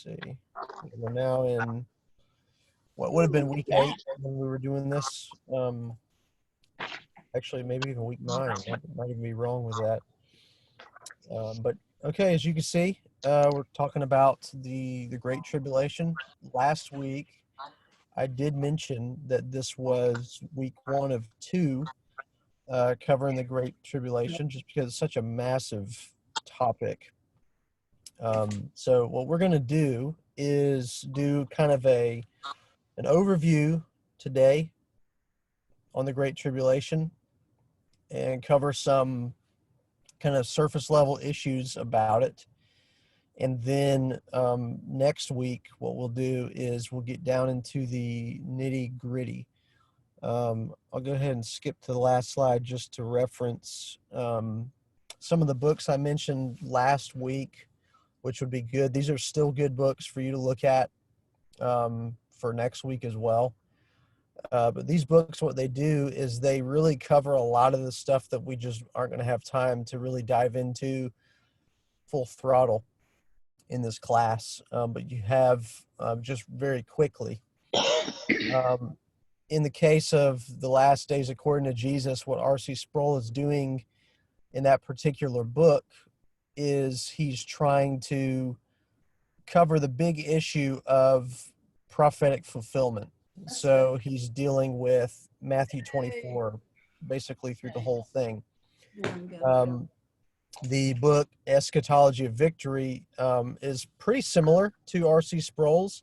see. We're now in what would have been week 8 when we were doing this. Actually, maybe even week 9. I might even be wrong with that. But okay, as you can see, we're talking about the Great Tribulation. Last week, I did mention that this was week 1 of 2 covering the Great Tribulation, just because it's such a massive topic. So what we're going to do is do kind of an overview today on the Great Tribulation and cover some kind of surface level issues about it. And then next week, what we'll do is we'll get down into the nitty gritty. I'll go ahead and skip to the last slide just to reference some of the books I mentioned last week, which would be good. These are still good books for you to look at for next week as well. But these books, what they do is they really cover a lot of the stuff that we just aren't going to have time to really dive into full throttle in this class. But you have just very quickly. In the case of the last days according to Jesus, what R.C. Sproul is doing in that particular book is he's trying to cover the big issue of prophetic fulfillment. So he's dealing with Matthew 24 basically through the whole thing. The book Eschatology of Victory is pretty similar to R.C. Sproul's,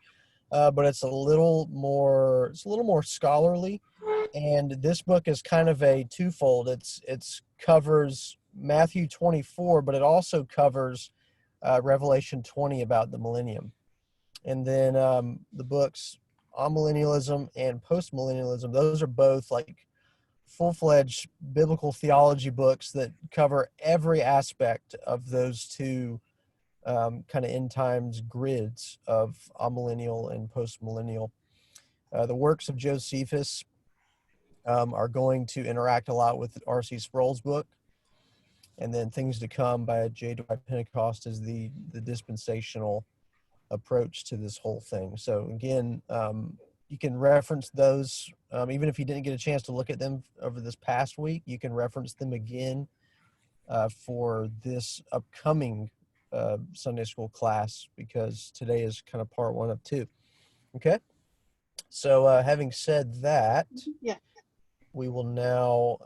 but it's a little more scholarly. And this book is kind of a twofold. It's covers Matthew 24, but it also covers Revelation 20 about the millennium. And then the books Amillennialism and Postmillennialism, those are both like full-fledged biblical theology books that cover every aspect of those two kind of end times grids of amillennial and postmillennial. The works of Josephus are going to interact a lot with R.C. Sproul's book. And then Things to Come by J. Dwight Pentecost is the dispensational approach to this whole thing. So again, you can reference those, even if you didn't get a chance to look at them over this past week, you can reference them again for this upcoming Sunday school class, because today is kind of part 1 of 2. Okay. So having said that, we will now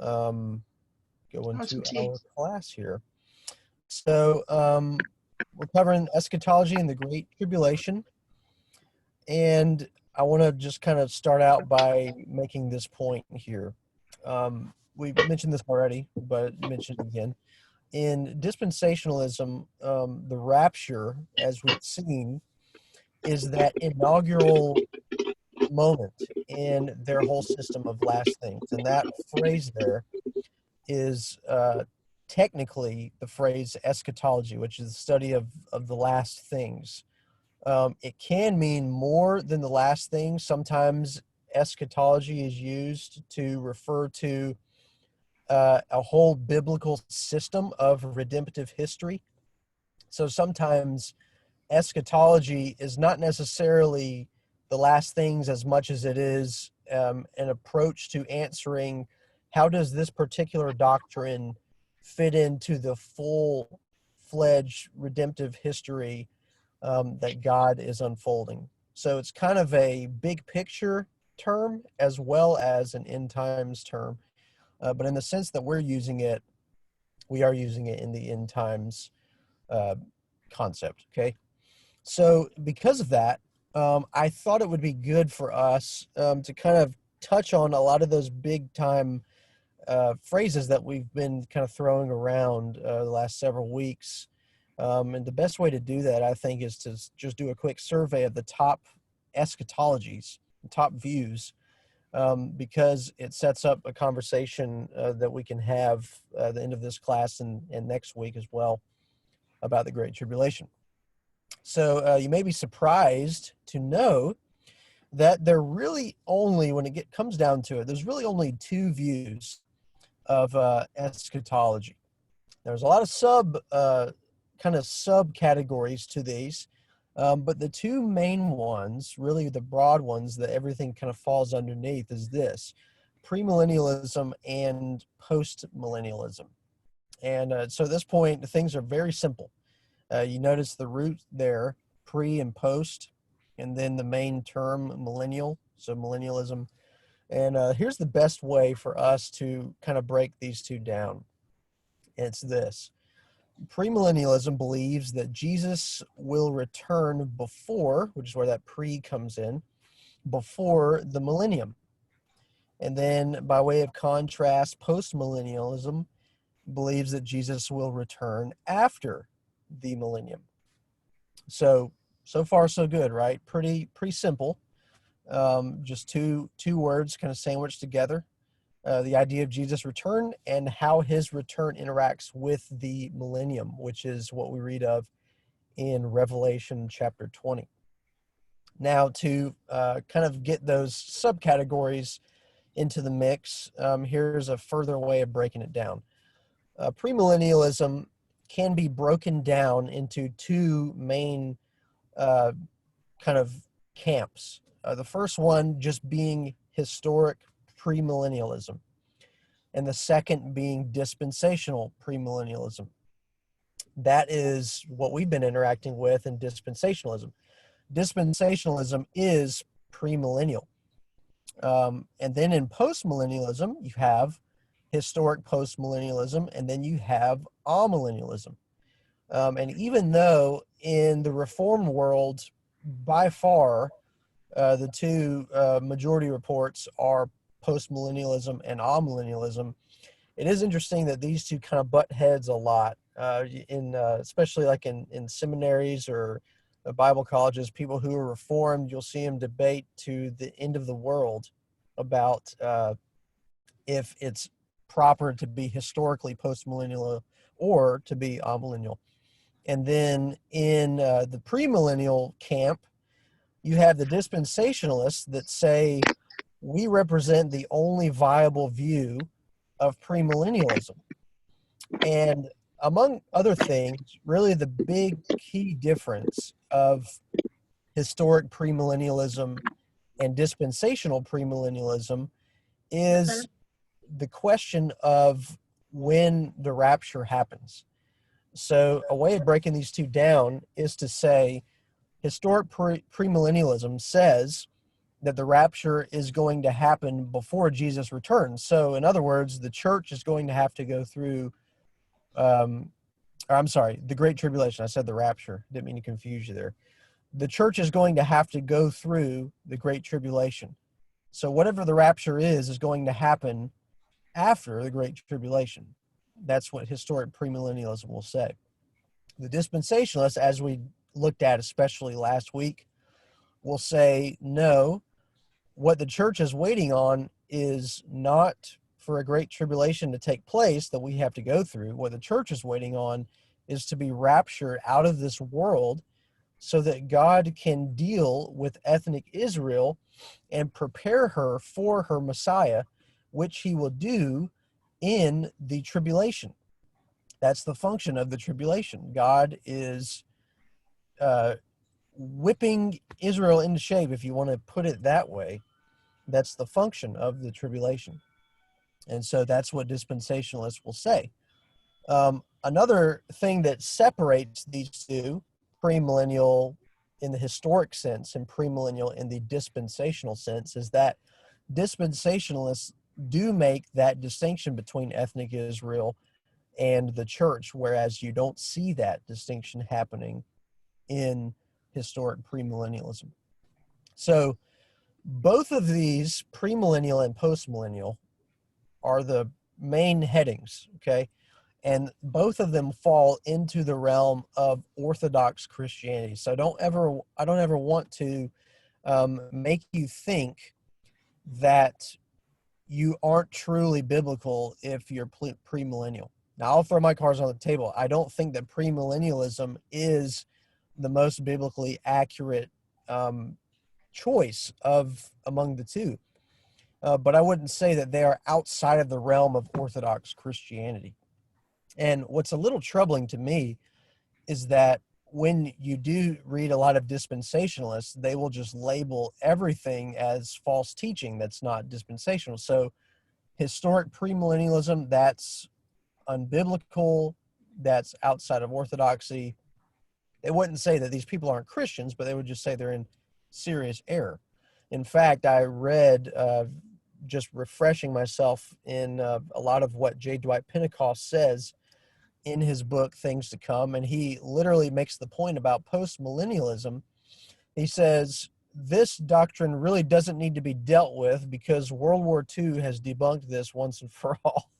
go into our class here. So we're covering eschatology and the Great Tribulation. And I want to just kind of start out by making this point here. We've mentioned this already, but mention it again. In dispensationalism, the rapture, as we've seen, is that inaugural moment in their whole system of last things. And that phrase there is technically the phrase eschatology, which is the study of the last things. It can mean more than the last thing. Sometimes eschatology is used to refer to a whole biblical system of redemptive history. So sometimes eschatology is not necessarily the last things as much as it is an approach to answering how does this particular doctrine fit into the full-fledged redemptive history that God is unfolding. So it's kind of a big picture term as well as an end times term. But in the sense that we're using it, we are using it in the end times concept, okay? So because of that, I thought it would be good for us to kind of touch on a lot of those big time phrases that we've been kind of throwing around the last several weeks. And the best way to do that, I think, is to just do a quick survey of the top eschatologies, the top views, because it sets up a conversation that we can have at the end of this class and next week as well about the Great Tribulation. So you may be surprised to know that there really only, when it comes down to it, there's really only 2 views of eschatology. There's a lot of subcategories to these, But the two main ones, really the broad ones that everything kind of falls underneath, is this: premillennialism and postmillennialism. And so at this point, things are very simple. You notice the root there, pre and post, and then the main term, millennial, so millennialism. And here's the best way for us to kind of break these two down. It's this: premillennialism believes that Jesus will return before, which is where that pre comes in, before the millennium. And then by way of contrast, postmillennialism believes that Jesus will return after the millennium. So far so good, right? Pretty simple. Just two words kind of sandwiched together. The idea of Jesus' return and how his return interacts with the millennium, which is what we read of in Revelation chapter 20. Now, to kind of get those subcategories into the mix, here's a further way of breaking it down. Premillennialism can be broken down into two main kind of camps. The first one just being historic premillennialism, and the second being dispensational premillennialism. That is what we've been interacting with in dispensationalism. Dispensationalism is premillennial. And then in postmillennialism, you have historic postmillennialism, and then you have amillennialism. And even though in the Reformed world, by far, the two majority reports are postmillennialism and amillennialism, it is interesting that these two kind of butt heads a lot, especially like in seminaries or Bible colleges. People who are Reformed, you'll see them debate to the end of the world about if it's proper to be historically postmillennial or to be amillennial. And then in the premillennial camp, you have the dispensationalists that say we represent the only viable view of premillennialism. And among other things, really the big key difference of historic premillennialism and dispensational premillennialism is the question of when the rapture happens. So a way of breaking these two down is to say historic premillennialism says that the rapture is going to happen before Jesus returns. So in other words, the church is going to have to go through, the Great Tribulation. I said the rapture. Didn't mean to confuse you there. The church is going to have to go through the Great Tribulation. So whatever the rapture is going to happen after the Great Tribulation. That's what historic premillennialism will say. The dispensationalists, as we looked at especially last week, will say, no, what the church is waiting on is not for a great tribulation to take place that we have to go through. What the church is waiting on is to be raptured out of this world so that God can deal with ethnic Israel and prepare her for her Messiah, which he will do in the tribulation. That's the function of the tribulation. God is whipping Israel into shape, if you want to put it that way. That's the function of the tribulation. And so that's what dispensationalists will say. Another thing that separates these two, premillennial in the historic sense and premillennial in the dispensational sense, is that dispensationalists do make that distinction between ethnic Israel and the church, whereas you don't see that distinction happening in historic premillennialism. So both of these, premillennial and postmillennial, are the main headings, okay? And both of them fall into the realm of Orthodox Christianity. So I don't ever want to make you think that you aren't truly biblical if you're premillennial. Now, I'll throw my cards on the table. I don't think that premillennialism is the most biblically accurate choice of among the two. But I wouldn't say that they are outside of the realm of Orthodox Christianity. And what's a little troubling to me is that when you do read a lot of dispensationalists, they will just label everything as false teaching that's not dispensational. So historic premillennialism, that's unbiblical, that's outside of orthodoxy. They wouldn't say that these people aren't Christians, but they would just say they're in serious error. In fact, I read, just refreshing myself in a lot of what J. Dwight Pentecost says in his book, Things to Come, and he literally makes the point about postmillennialism. He says, this doctrine really doesn't need to be dealt with because World War II has debunked this once and for all.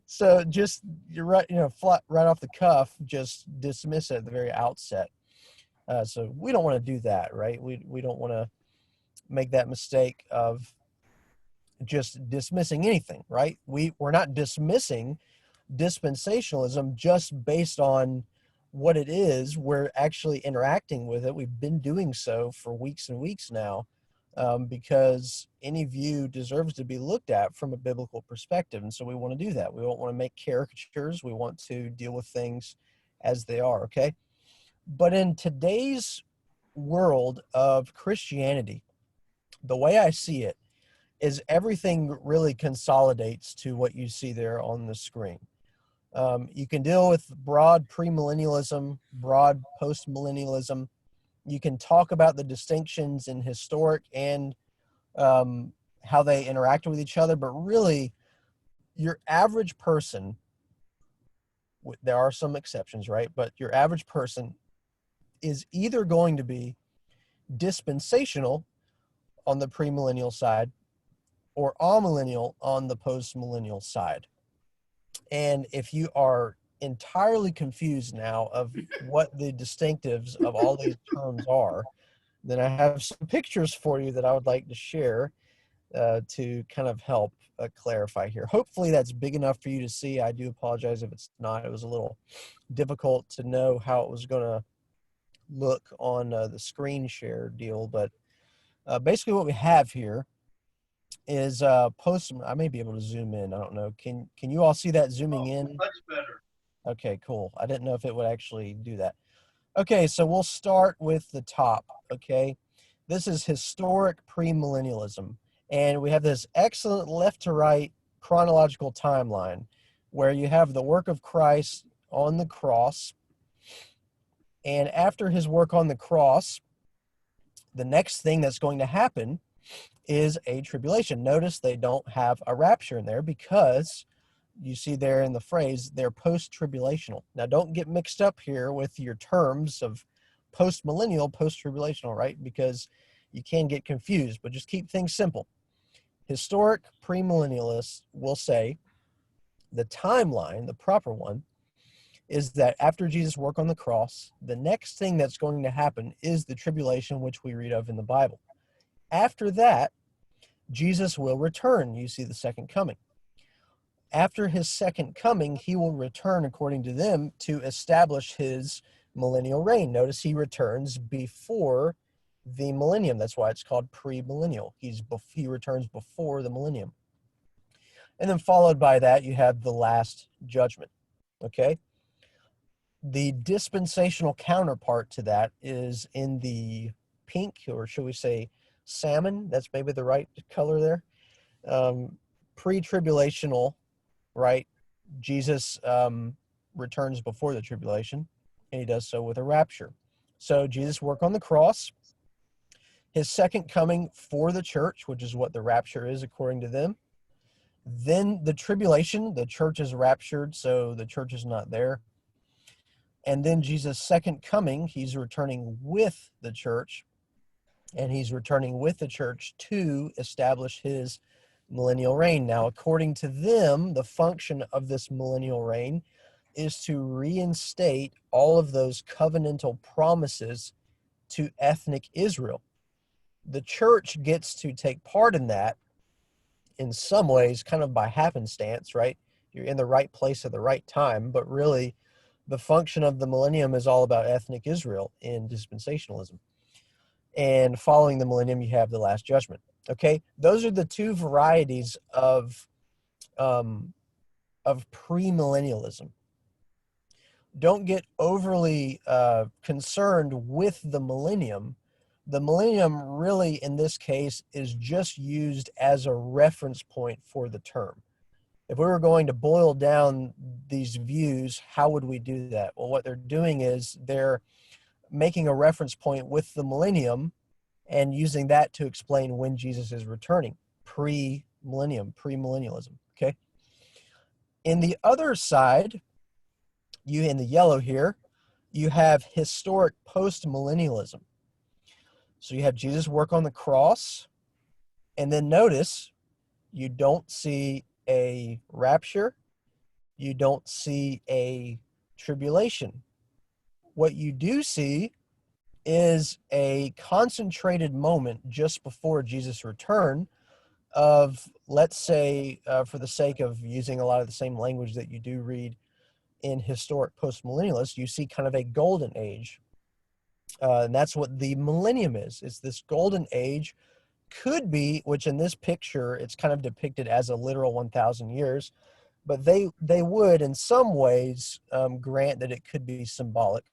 So just, you're right, right off the cuff, just dismiss it at the very outset. So we don't want to do that, right? We don't want to make that mistake of just dismissing anything, right? We're not dismissing dispensationalism just based on what it is. We're actually interacting with it. We've been doing so for weeks and weeks now, because any view deserves to be looked at from a biblical perspective. And so we want to do that. We don't want to make caricatures. We want to deal with things as they are, okay? But in today's world of Christianity, the way I see it is everything really consolidates to what you see there on the screen. You can deal with broad premillennialism, broad postmillennialism. You can talk about the distinctions in historic and how they interact with each other, but really, your average person, there are some exceptions, right? But your average person is either going to be dispensational on the premillennial side or amillennial on the postmillennial side. And if you are entirely confused now of what the distinctives of all these terms are, then I have some pictures for you that I would like to share to kind of help clarify here. Hopefully that's big enough for you to see. I do apologize if it's not. It was a little difficult to know how it was going to look on the screen share deal, but basically what we have here is I may be able to zoom in. I don't know. Can you all see that zooming in? Much better. Okay, cool. I didn't know if it would actually do that. Okay, so we'll start with the top, okay? This is historic premillennialism, and we have this excellent left to right chronological timeline where you have the work of Christ on the cross, and after his work on the cross, the next thing that's going to happen is a tribulation. Notice they don't have a rapture in there because you see there in the phrase, they're post-tribulational. Now, don't get mixed up here with your terms of post-millennial, post-tribulational, right? Because you can get confused, but just keep things simple. Historic premillennialists will say the timeline, the proper one, is that after Jesus' work on the cross, the next thing that's going to happen is the tribulation, which we read of in the Bible. After that, Jesus will return. You see the second coming. After his second coming, he will return, according to them, to establish his millennial reign. Notice he returns before the millennium. That's why it's called premillennial. He returns before the millennium. And then followed by that, you have the last judgment. Okay? The dispensational counterpart to that is in the pink, or should we say salmon? That's maybe the right color there. Pre-tribulational, right? Jesus returns before the tribulation, and he does so with a rapture. So Jesus' work on the cross, his second coming for the church, which is what the rapture is according to them. Then the tribulation, the church is raptured, so the church is not there. And then Jesus' second coming, he's returning with the church, and he's returning with the church to establish his millennial reign. Now, according to them, the function of this millennial reign is to reinstate all of those covenantal promises to ethnic Israel. The church gets to take part in that in some ways, kind of by happenstance, right? You're in the right place at the right time, but really the function of the millennium is all about ethnic Israel in dispensationalism. And following the millennium, you have the last judgment. Okay, those are the two varieties of premillennialism. don't get overly concerned with the millennium. The millennium really, in this case, is just used as a reference point for the term. If we were going to boil down these views, how would we do that? Well, what they're doing is they're making a reference point with the millennium and using that to explain when Jesus is returning, pre-millennium, premillennialism, okay? In the other side, you in the yellow here, you have historic post-millennialism. So you have Jesus work on the cross, and then notice you don't see a rapture, you don't see a tribulation. What you do see is a concentrated moment just before Jesus' return of, let's say, for the sake of using a lot of the same language that you do read in historic postmillennialists, you see kind of a golden age. And that's what the millennium is. It's this golden age, could be, which in this picture, it's kind of depicted as a literal 1,000 years, but they would in some ways grant that it could be symbolic.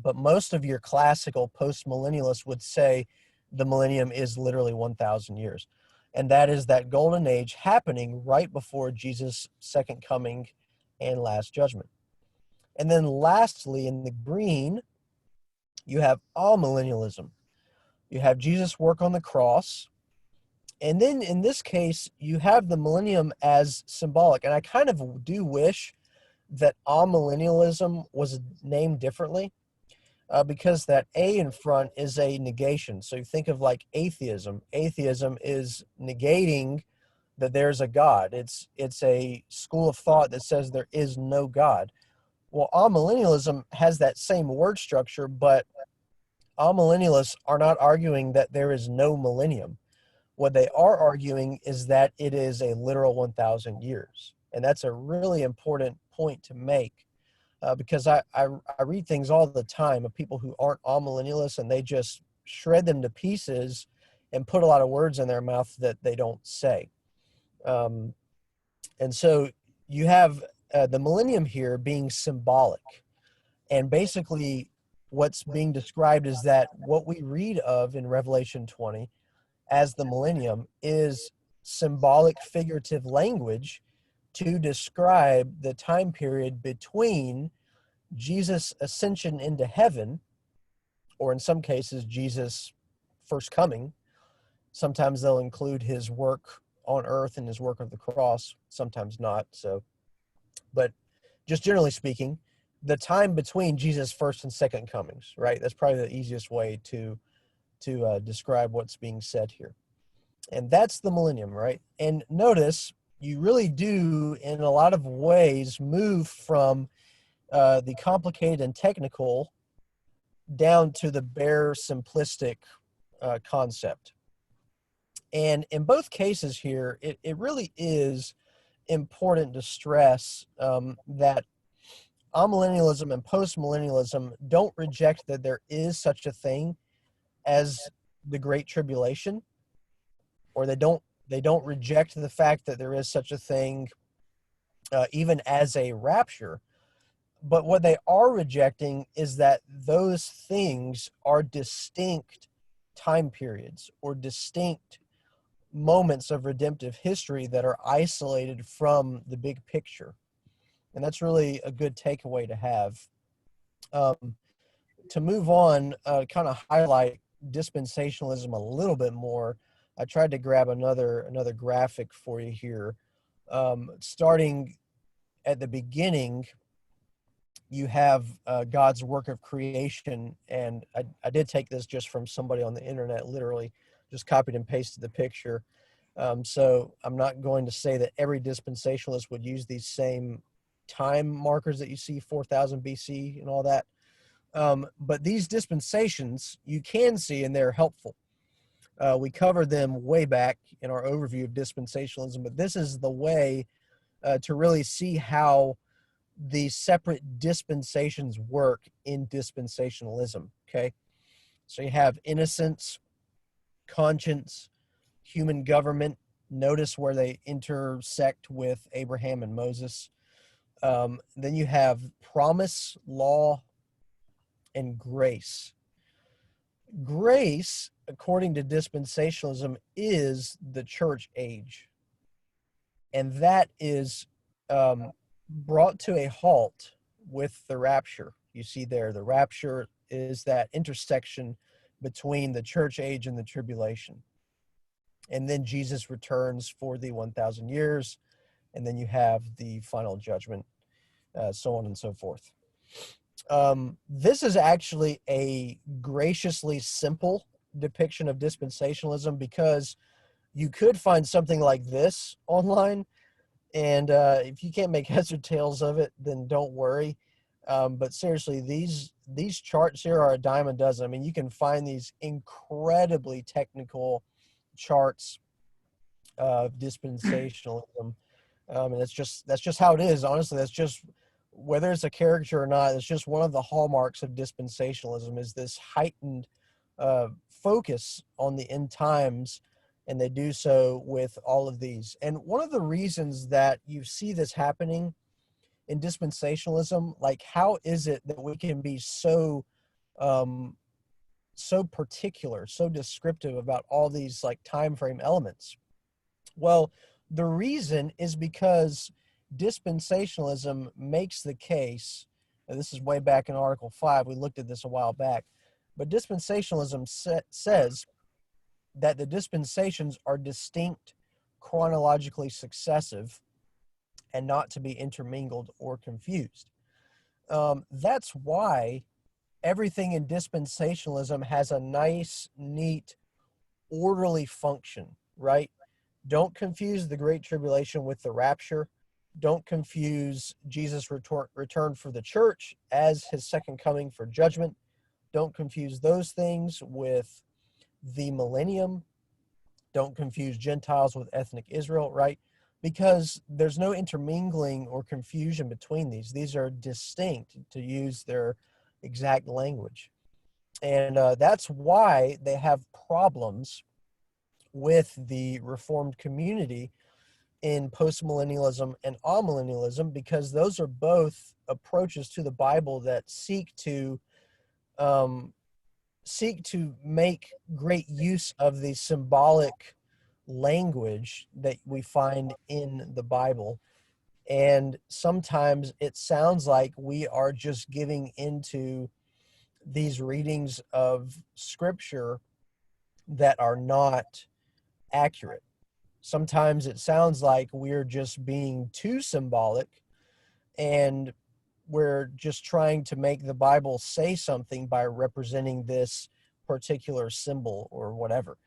But most of your classical postmillennialists would say the millennium is literally 1,000 years. And that is that golden age happening right before Jesus' second coming and last judgment. And then lastly, in the green, you have amillennialism. You have Jesus' work on the cross. And then in this case, you have the millennium as symbolic. And I kind of do wish that amillennialism was named differently. Because that A in front is a negation. So you think of like atheism. Atheism is negating that there's a God. It's a school of thought that says there is no God. Well, amillennialism has that same word structure, but amillennialists are not arguing that there is no millennium. What they are arguing is that it is a literal 1,000 years. And that's a really important point to make. Because I read things all the time of people who aren't amillennialists, and they just shred them to pieces and put a lot of words in their mouth that they don't say. And so you have the millennium here being symbolic. And basically what's being described is that what we read of in Revelation 20 as the millennium is symbolic figurative language to describe the time period between Jesus' ascension into heaven, or in some cases, Jesus' first coming. Sometimes they'll include his work on earth and his work of the cross, sometimes not. So, but just generally speaking, the time between Jesus' first and second comings, right? That's probably the easiest way to describe what's being said here. And that's the millennium, right? And notice you really do, in a lot of ways, move from the complicated and technical down to the bare simplistic concept. And in both cases here, it really is important to stress that amillennialism and postmillennialism don't reject that there is such a thing as the Great Tribulation, or they don't reject the fact that there is such a thing even as a rapture. But what they are rejecting is that those things are distinct time periods or distinct moments of redemptive history that are isolated from the big picture. And that's really a good takeaway to have. To move on, kind of highlight dispensationalism a little bit more, I tried to grab another graphic for you here. Starting at the beginning, you have God's work of creation, and I did take this just from somebody on the internet, literally just copied and pasted the picture. So I'm not going to say that every dispensationalist would use these same time markers that you see, 4000 BC and all that. But these dispensations you can see, and they're helpful. We covered them way back in our overview of dispensationalism, but this is the way to really see how the separate dispensations work in dispensationalism, okay? So you have innocence, conscience, human government. Notice where they intersect with Abraham and Moses. Then you have promise, law, and grace. Grace, according to dispensationalism, is the church age. And that is brought to a halt with the rapture. You see there, the rapture is that intersection between the church age and the tribulation. And then Jesus returns for the 1,000 years, and then you have the final judgment, so on and so forth. This is actually a graciously simple depiction of dispensationalism, because you could find something like this online, and if you can't make heads or tails of it, then don't worry. But seriously, these charts here are a dime a dozen. I mean, you can find these incredibly technical charts of dispensationalism, and that's just how it is. Honestly, that's just, whether it's a caricature or not, it's just one of the hallmarks of dispensationalism, is this heightened focus on the end times, and they do so with all of these. And one of the reasons that you see this happening in dispensationalism, like, how is it that we can be so so particular, so descriptive about all these like time frame elements? Well, the reason is because dispensationalism makes the case, and this is way back in Article 5, we looked at this a while back, but dispensationalism says that the dispensations are distinct, chronologically successive, and not to be intermingled or confused. That's why everything in dispensationalism has a nice, neat, orderly function, right? Don't confuse the Great Tribulation with the rapture. Don't confuse Jesus' return for the church as his second coming for judgment. Don't confuse those things with the millennium. Don't confuse Gentiles with ethnic Israel, right? Because there's no intermingling or confusion between these. These are distinct, to use their exact language. And that's why they have problems with the Reformed community in postmillennialism and amillennialism, because those are both approaches to the Bible that seek to make great use of the symbolic language that we find in the Bible. And sometimes it sounds like we are just giving into these readings of scripture that are not accurate. Sometimes it sounds like we're just being too symbolic, and we're just trying to make the Bible say something by representing this particular symbol or whatever.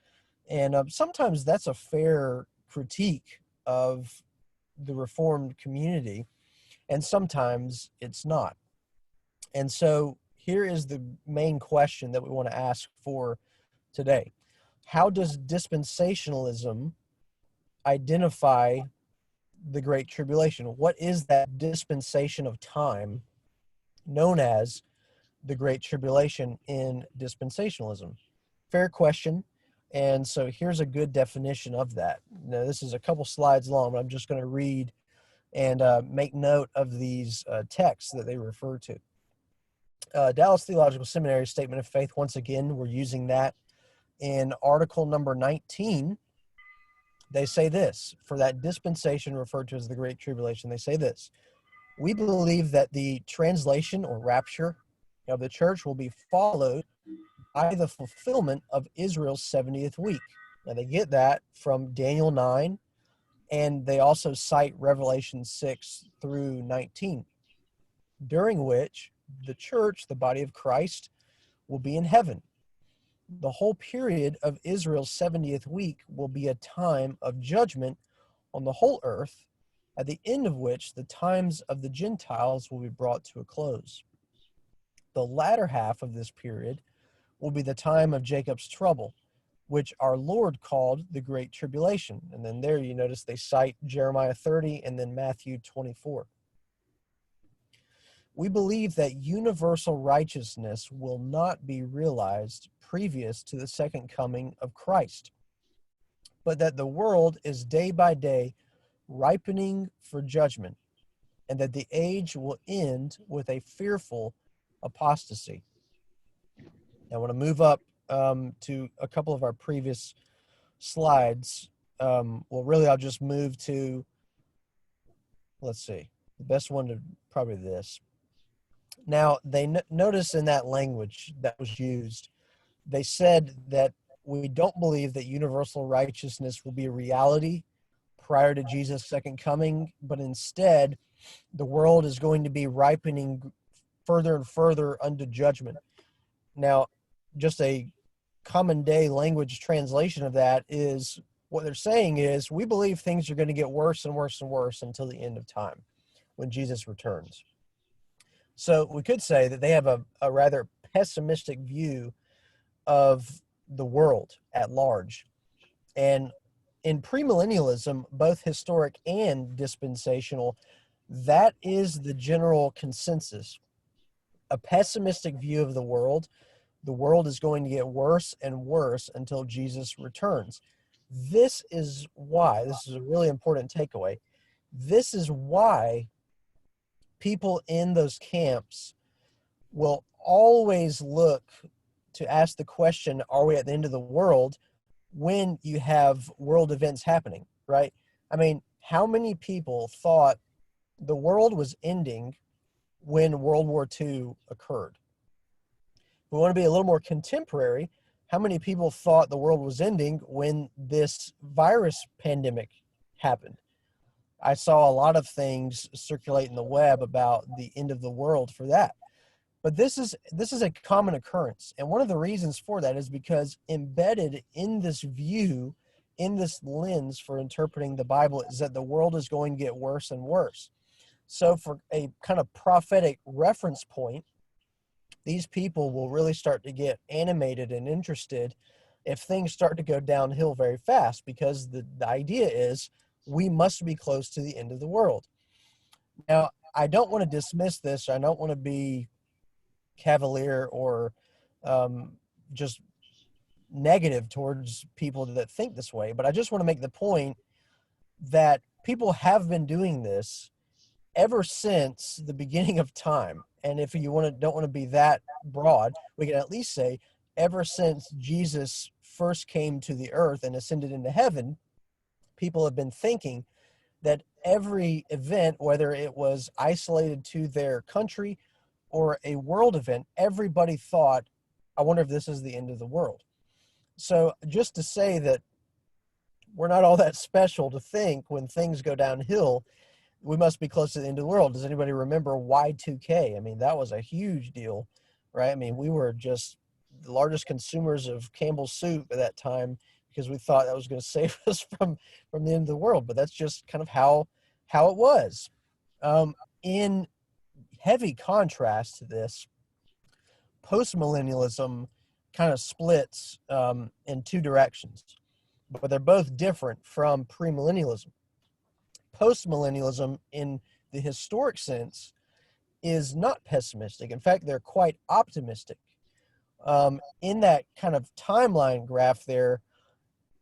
And sometimes that's a fair critique of the Reformed community, and sometimes it's not. And so here is the main question that we want to ask for today. How does dispensationalism identify the Great Tribulation? What is that dispensation of time known as the Great Tribulation in dispensationalism? Fair question. And so here's a good definition of that. Now, this is a couple slides long, but I'm just going to read and make note of these texts that they refer to. Dallas Theological Seminary Statement of Faith, once again, we're using that in article number 19. They say this, for that dispensation referred to as the Great Tribulation, they say this: we believe that the translation or rapture of the church will be followed by the fulfillment of Israel's 70th week. Now, they get that from Daniel 9, and they also cite Revelation 6 through 19, during which the church, the body of Christ, will be in heaven. The whole period of Israel's 70th week will be a time of judgment on the whole earth, at the end of which the times of the Gentiles will be brought to a close. The latter half of this period will be the time of Jacob's trouble, which our Lord called the Great Tribulation. And then there you notice they cite Jeremiah 30 and then Matthew 24. We believe that universal righteousness will not be realized previous to the second coming of Christ, but that the world is day by day ripening for judgment. and that the age will end with a fearful apostasy. Now, I want to move up to a couple of our previous slides. Well, really, I'll just move to, let's see, the best one to probably this. Now, they notice in that language that was used, they said that we don't believe that universal righteousness will be a reality prior to Jesus' second coming, but instead, the world is going to be ripening further and further unto judgment. Now, just a common day language translation of that is what they're saying is we believe things are going to get worse and worse and worse until the end of time when Jesus returns. So we could say that they have a rather pessimistic view of the world at large. And in premillennialism, both historic and dispensational, that is the general consensus. A pessimistic view of the world. The world is going to get worse and worse until Jesus returns. This is why, this is a really important takeaway. This is why people in those camps will always look to ask the question, are we at the end of the world, when you have world events happening, right? I mean, how many people thought the world was ending when World War II occurred? We want to be a little more contemporary. How many people thought the world was ending when this virus pandemic happened? I saw a lot of things circulate in the web about the end of the world for that. But this is a common occurrence. And one of the reasons for that is because embedded in this view, in this lens for interpreting the Bible, is that the world is going to get worse and worse. So for a kind of prophetic reference point, these people will really start to get animated and interested if things start to go downhill very fast, because the idea is we must be close to the end of the world. Now, I don't want to dismiss this. I don't want to be cavalier or just negative towards people that think this way, but I just want to make the point that people have been doing this ever since the beginning of time. And if you don't want to be that broad, we can at least say ever since Jesus first came to the earth and ascended into heaven, people have been thinking that every event, whether it was isolated to their country or a world event, everybody thought, I wonder if this is the end of the world. So just to say that we're not all that special to think when things go downhill, we must be close to the end of the world. Does anybody remember Y2K? I mean, that was a huge deal, right? I mean, we were just the largest consumers of Campbell's soup at that time because we thought that was going to save us from the end of the world. But that's just kind of how it was. In heavy contrast to this, postmillennialism kind of splits in two directions, but they're both different from premillennialism. Postmillennialism, in the historic sense, is not pessimistic. In fact, they're quite optimistic. In that kind of timeline graph there,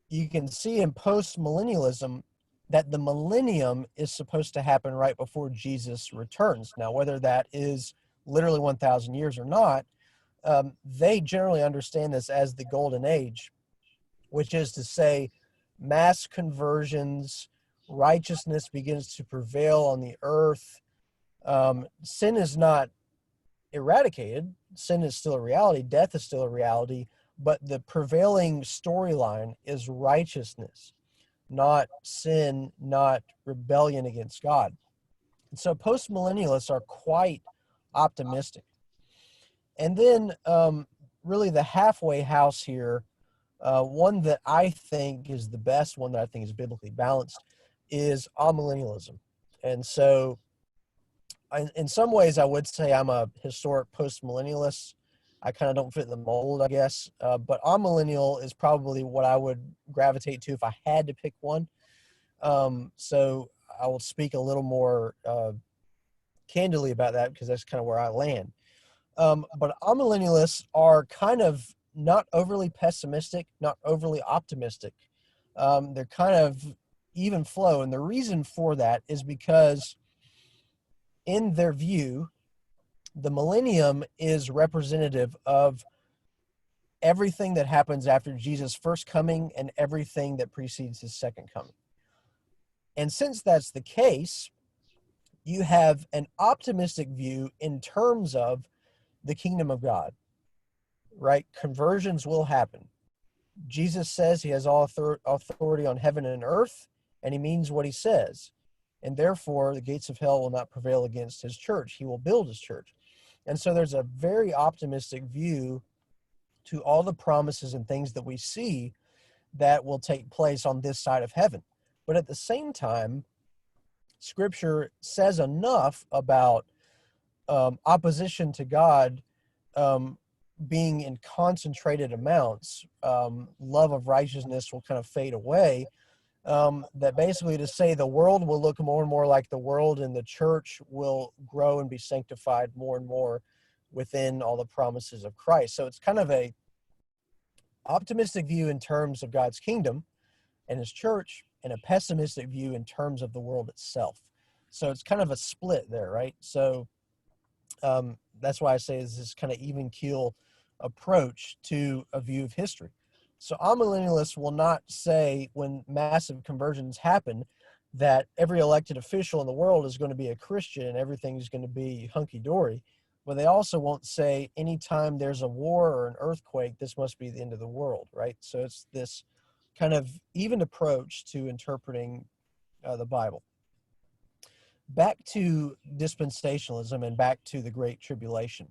you can see in postmillennialism that the millennium is supposed to happen right before Jesus returns. Now, whether that is literally 1,000 years or not, they generally understand this as the golden age, which is to say mass conversions, righteousness begins to prevail on the earth. Sin is not eradicated. Sin is still a reality. Death is still a reality. But the prevailing storyline is righteousness, not sin, not rebellion against God. And so postmillennialists are quite optimistic. And then really the halfway house here, one that I think is the best, one that I think is biblically balanced, is amillennialism. And so in some ways, I would say I'm a historic postmillennialist. I kind of don't fit the mold, I guess. But amillennial is probably what I would gravitate to if I had to pick one. So I will speak a little more candidly about that because that's kind of where I land. But amillennialists are kind of not overly pessimistic, not overly optimistic. They're kind of even flow. And the reason for that is because in their view, the millennium is representative of everything that happens after Jesus' first coming and everything that precedes his second coming. And since that's the case, you have an optimistic view in terms of the kingdom of God, right? Conversions will happen. Jesus says he has all authority on heaven and earth, and he means what he says. And therefore, the gates of hell will not prevail against his church. He will build his church. And so there's a very optimistic view to all the promises and things that we see that will take place on this side of heaven. But at the same time, Scripture says enough about opposition to God being in concentrated amounts. Love of righteousness will kind of fade away. That basically to say the world will look more and more like the world, and the church will grow and be sanctified more and more within all the promises of Christ. So it's kind of a optimistic view in terms of God's kingdom and his church, and a pessimistic view in terms of the world itself. So it's kind of a split there, right? So that's why I say is this kind of even keel approach to a view of history. So amillennialists will not say when massive conversions happen that every elected official in the world is going to be a Christian and everything is going to be hunky-dory. But they also won't say anytime there's a war or an earthquake, this must be the end of the world, right? So it's this kind of even approach to interpreting the Bible. Back to dispensationalism and back to the Great Tribulation.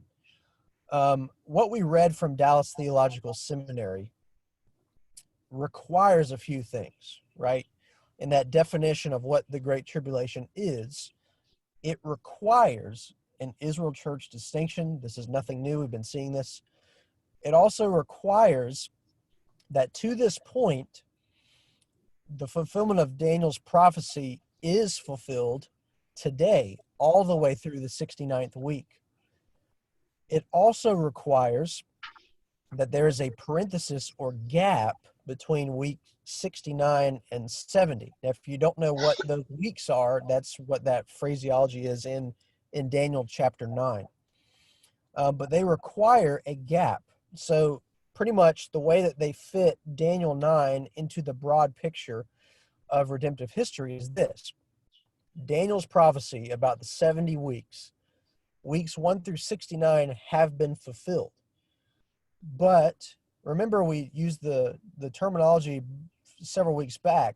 What we read from Dallas Theological Seminary requires a few things, right? In that definition of what the Great Tribulation is, it requires an Israel church distinction. This is nothing new. We've been seeing this. It also requires that to this point, the fulfillment of Daniel's prophecy is fulfilled today, all the way through the 69th week. It also requires that there is a parenthesis or gap between week 69 and 70. Now, if you don't know what those weeks are, that's what that phraseology is in Daniel chapter 9. But they require a gap. So pretty much the way that they fit Daniel 9 into the broad picture of redemptive history is this. Daniel's prophecy about the 70 weeks, weeks 1 through 69 have been fulfilled. But remember, we used the terminology several weeks back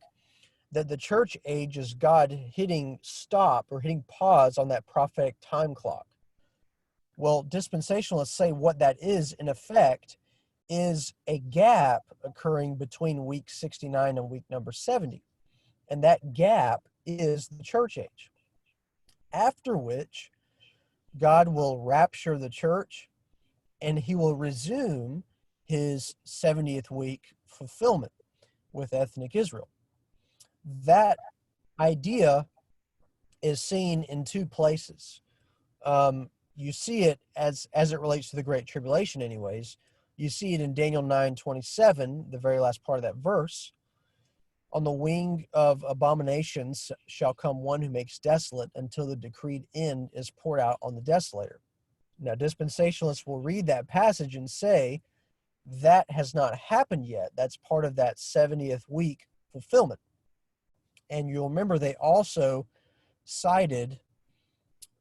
that the church age is God hitting stop or hitting pause on that prophetic time clock. Well, dispensationalists say what that is, in effect, is a gap occurring between week 69 and week number 70. And that gap is the church age, after which God will rapture the church and he will resume his 70th week fulfillment with ethnic Israel. That idea is seen in two places. You see it as it relates to the Great Tribulation anyways. You see it in Daniel 9:27, the very last part of that verse. On the wing of abominations shall come one who makes desolate until the decreed end is poured out on the desolator. Now, dispensationalists will read that passage and say that has not happened yet. That's part of that 70th week fulfillment. And you'll remember they also cited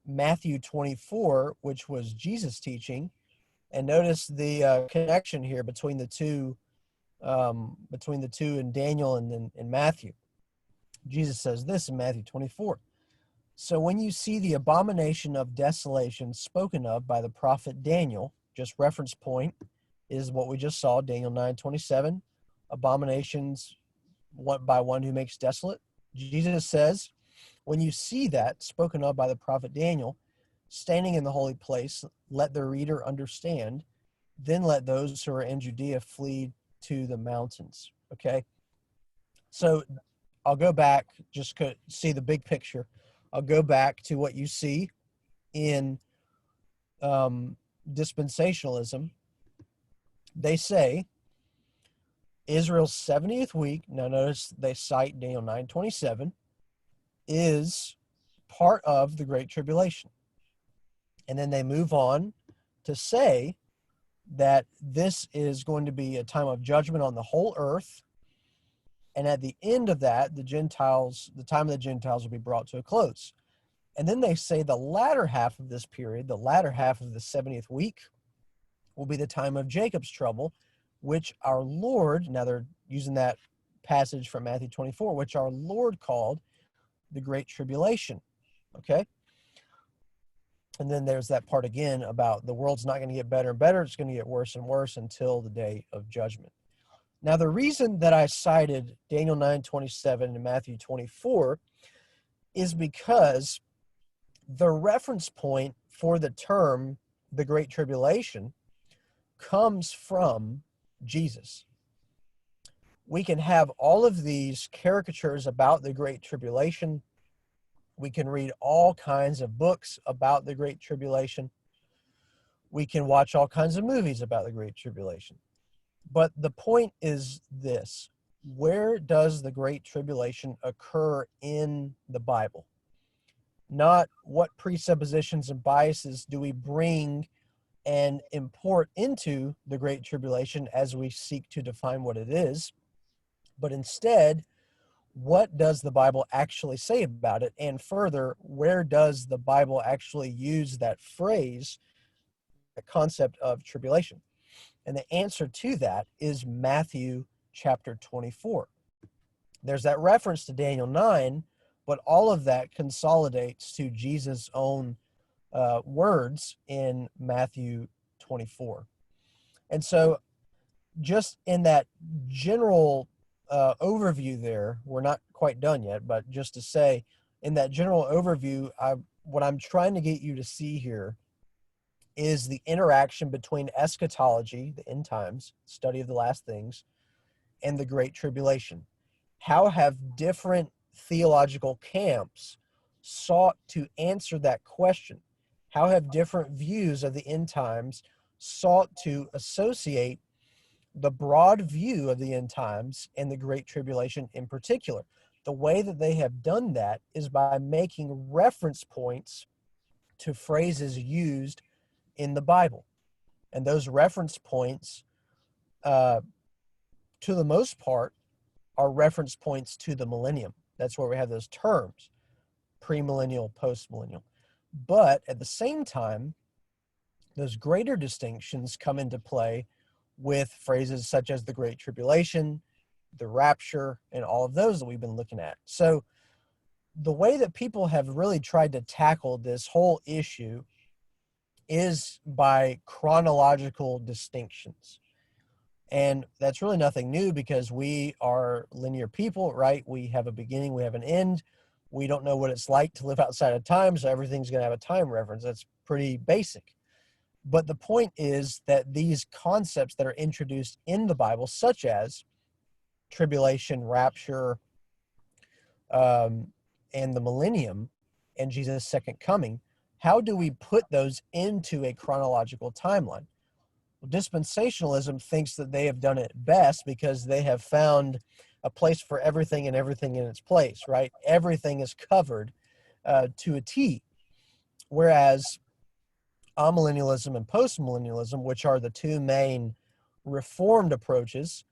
Matthew 24, which was Jesus' teaching. And notice the connection here between the two in Daniel and in Matthew. Jesus says this in Matthew 24. So when you see the abomination of desolation spoken of by the prophet Daniel, just reference point is what we just saw, Daniel 9:27, abominations by one who makes desolate. Jesus says, when you see that spoken of by the prophet Daniel, standing in the holy place, let the reader understand, then let those who are in Judea flee to the mountains. Okay? So I'll go back, just to see the big picture. I'll go back to what you see in dispensationalism. They say Israel's 70th week, now notice they cite Daniel 9:27, is part of the Great Tribulation. And then they move on to say that this is going to be a time of judgment on the whole earth. And at the end of that, the time of the Gentiles will be brought to a close. And then they say the latter half of this period, the latter half of the 70th week, will be the time of Jacob's trouble, which our Lord, now they're using that passage from Matthew 24, which our Lord called the Great Tribulation. Okay? And then there's that part again about the world's not going to get better and better. It's going to get worse and worse until the day of judgment. Now, the reason that I cited Daniel 9:27 and Matthew 24 is because the reference point for the term the Great Tribulation comes from Jesus. We can have all of these caricatures about the Great Tribulation. We can read all kinds of books about the Great Tribulation. We can watch all kinds of movies about the Great Tribulation. But the point is this: where does the Great Tribulation occur in the Bible? Not what presuppositions and biases do we bring and import into the Great Tribulation as we seek to define what it is, but instead, what does the Bible actually say about it? And further, where does the Bible actually use that phrase, the concept of tribulation? And the answer to that is Matthew chapter 24. There's that reference to Daniel 9, but all of that consolidates to Jesus' own words in Matthew 24. And so just in that general overview there, we're not quite done yet, but just to say, in that general overview, what I'm trying to get you to see here is the interaction between eschatology, the end times, study of the last things, and the Great Tribulation. How have different theological camps sought to answer that question? How have different views of the end times sought to associate the broad view of the end times and the Great Tribulation in particular? The way that they have done that is by making reference points to phrases used in the Bible. And those reference points, to the most part, are reference points to the millennium. That's where we have those terms, premillennial, postmillennial. But at the same time, those greater distinctions come into play with phrases such as the Great Tribulation, the rapture, and all of those that we've been looking at. So the way that people have really tried to tackle this whole issue is by chronological distinctions. And that's really nothing new because we are linear people, right? We have a beginning, we have an end. We don't know what it's like to live outside of time, so everything's going to have a time reference. That's pretty basic. But the point is that these concepts that are introduced in the Bible, such as tribulation, rapture, and the millennium, and Jesus' second coming, how do we put those into a chronological timeline? Well, dispensationalism thinks that they have done it best because they have found a place for everything and everything in its place, right? Everything is covered to a T. Whereas amillennialism and postmillennialism, which are the two main reformed approaches,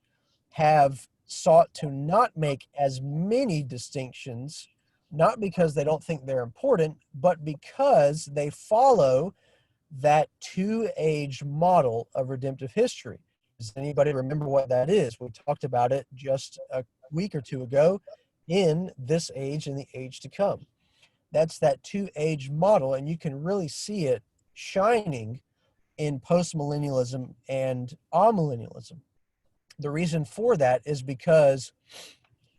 have sought to not make as many distinctions, not because they don't think they're important, but because they follow that two-age model of redemptive history. Does anybody remember what that is? We talked about it just a week or two ago in This Age and the Age to Come. That's that two-age model, and you can really see it shining in postmillennialism and amillennialism. The reason for that is because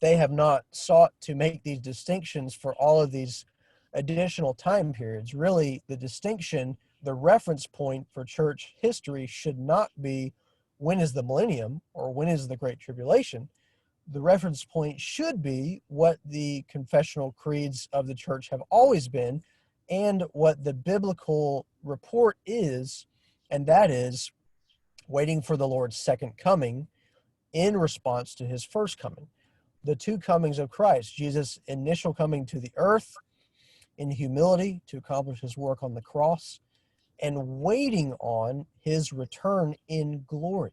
they have not sought to make these distinctions for all of these additional time periods. Really, the distinction, the reference point for church history should not be when is the millennium or when is the Great Tribulation. The reference point should be what the confessional creeds of the church have always been and what the biblical report is, and that is waiting for the Lord's second coming in response to his first coming. The two comings of Christ, Jesus' initial coming to the earth in humility to accomplish his work on the cross, and waiting on his return in glory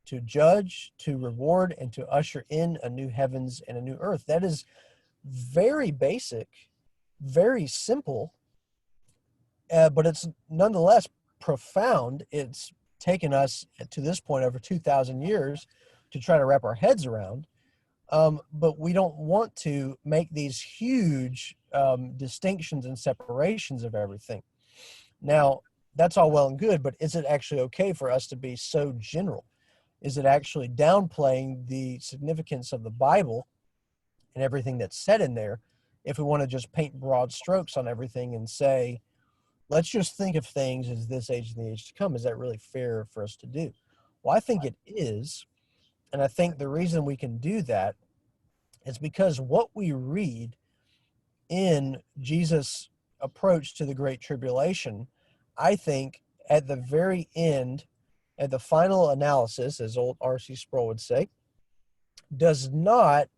to judge, to reward, and to usher in a new heavens and a new earth. That is very basic, very simple, but it's nonetheless profound. It's taken us to this point over 2,000 years to try to wrap our heads around. But we don't want to make these huge distinctions and separations of everything. Now, that's all well and good, but is it actually okay for us to be so general? Is it actually downplaying the significance of the Bible and everything that's said in there if we want to just paint broad strokes on everything and say, let's just think of things as this age and the age to come? Is that really fair for us to do? Well, I think it is. And I think the reason we can do that is because what we read in Jesus' approach to the Great Tribulation, I think at the very end, at the final analysis, as old R.C. Sproul would say, does not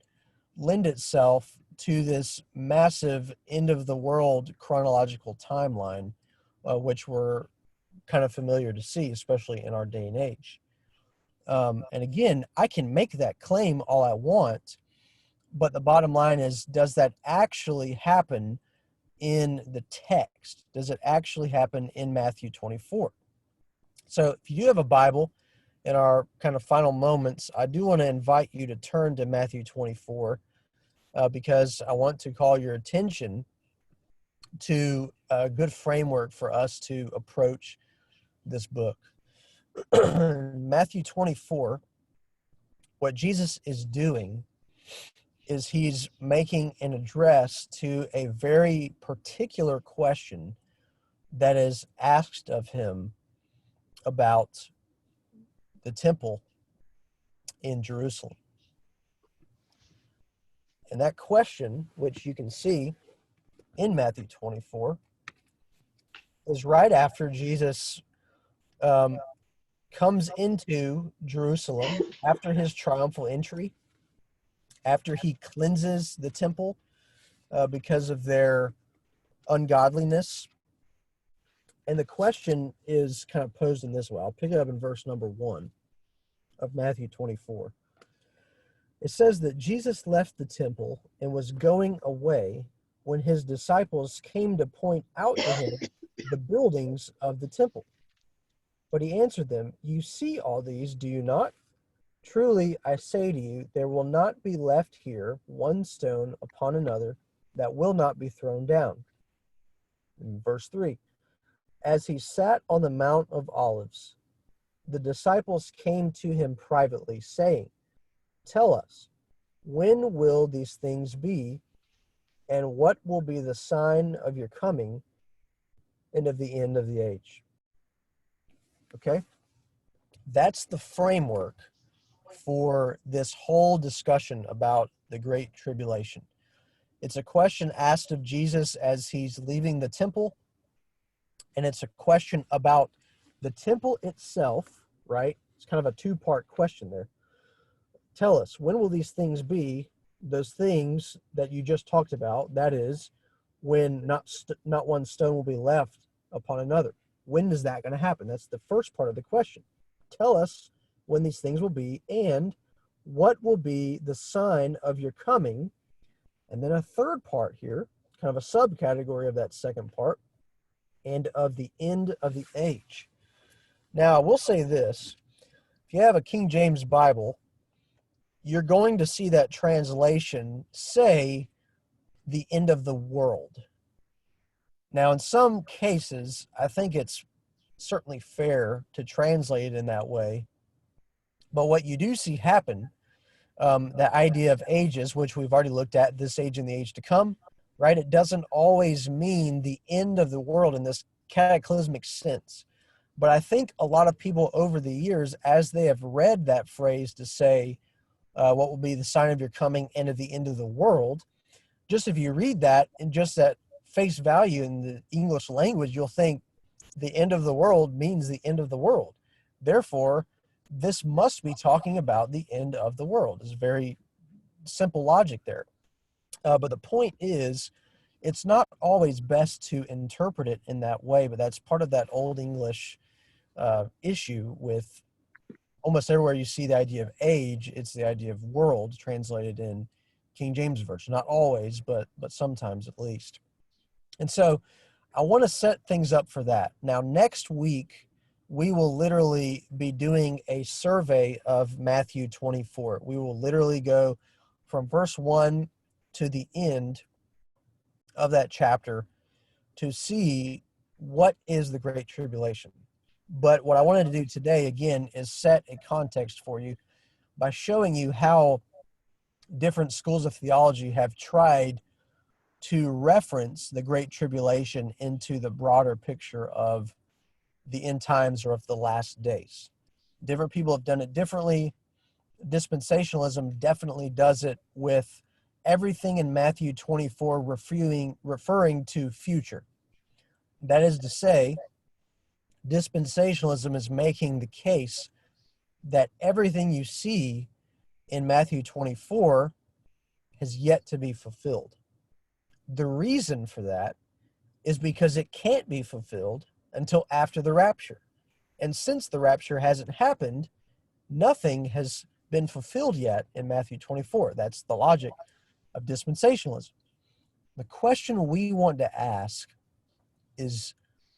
lend itself to this massive end of the world chronological timeline, which we're kind of familiar to see, especially in our day and age. And again, I can make that claim all I want, but the bottom line is, does that actually happen in the text? Does it actually happen in Matthew 24? So if you have a Bible, in our kind of final moments, I do want to invite you to turn to Matthew 24 because I want to call your attention to a good framework for us to approach this book. Matthew 24, what Jesus is doing is he's making an address to a very particular question that is asked of him about the temple in Jerusalem. And that question, which you can see in Matthew 24, is right after Jesus comes into Jerusalem after his triumphal entry, after he cleanses the temple because of their ungodliness. And the question is kind of posed in this way. I'll pick it up in verse number 1 of Matthew 24. It says that Jesus left the temple and was going away when his disciples came to point out to him the buildings of the temple. But he answered them, "You see all these, do you not? Truly, I say to you, there will not be left here one stone upon another that will not be thrown down." In verse 3, as he sat on the Mount of Olives, the disciples came to him privately, saying, "Tell us, when will these things be, and what will be the sign of your coming and of the end of the age?" Okay? That's the framework for this whole discussion about the Great Tribulation. It's a question asked of Jesus as he's leaving the temple, and it's a question about the temple itself, right? It's kind of a two-part question there. Tell us, when will these things be, those things that you just talked about, that is, when not one stone will be left upon another? When is that going to happen? That's the first part of the question. Tell us when these things will be, and what will be the sign of your coming. And then a third part here, kind of a subcategory of that second part, and of the end of the age. Now, I will say this. If you have a King James Bible, you're going to see that translation say the end of the world. Now, in some cases, I think it's certainly fair to translate it in that way. But what you do see happen, the idea of ages, which we've already looked at, this age and the age to come, right? It doesn't always mean the end of the world in this cataclysmic sense. But I think a lot of people over the years, as they have read that phrase to say, what will be the sign of your coming and of the end of the world, just if you read that in just that face value in the English language, you'll think the end of the world means the end of the world. Therefore, this must be talking about the end of the world. It's very simple logic there. But the point is, It's not always best to interpret it in that way, but that's part of that Old English issue with almost everywhere you see the idea of age, it's the idea of world translated in King James Version. Not always, but sometimes at least. And so I want to set things up for that. Now, next week, we will literally be doing a survey of Matthew 24. We will literally go from verse 1 to the end of that chapter to see what is the Great Tribulation. But what I wanted to do today, again, is set a context for you by showing you how different schools of theology have tried to reference the Great Tribulation into the broader picture of the end times or of the last days. Different people have done it differently. Dispensationalism definitely does it with everything in Matthew 24 referring to future. That is to say, dispensationalism is making the case that everything you see in Matthew 24 has yet to be fulfilled. The reason for that is because it can't be fulfilled until after the rapture. And since the rapture hasn't happened, nothing has been fulfilled yet in Matthew 24. That's the logic of dispensationalism. The question we want to ask is,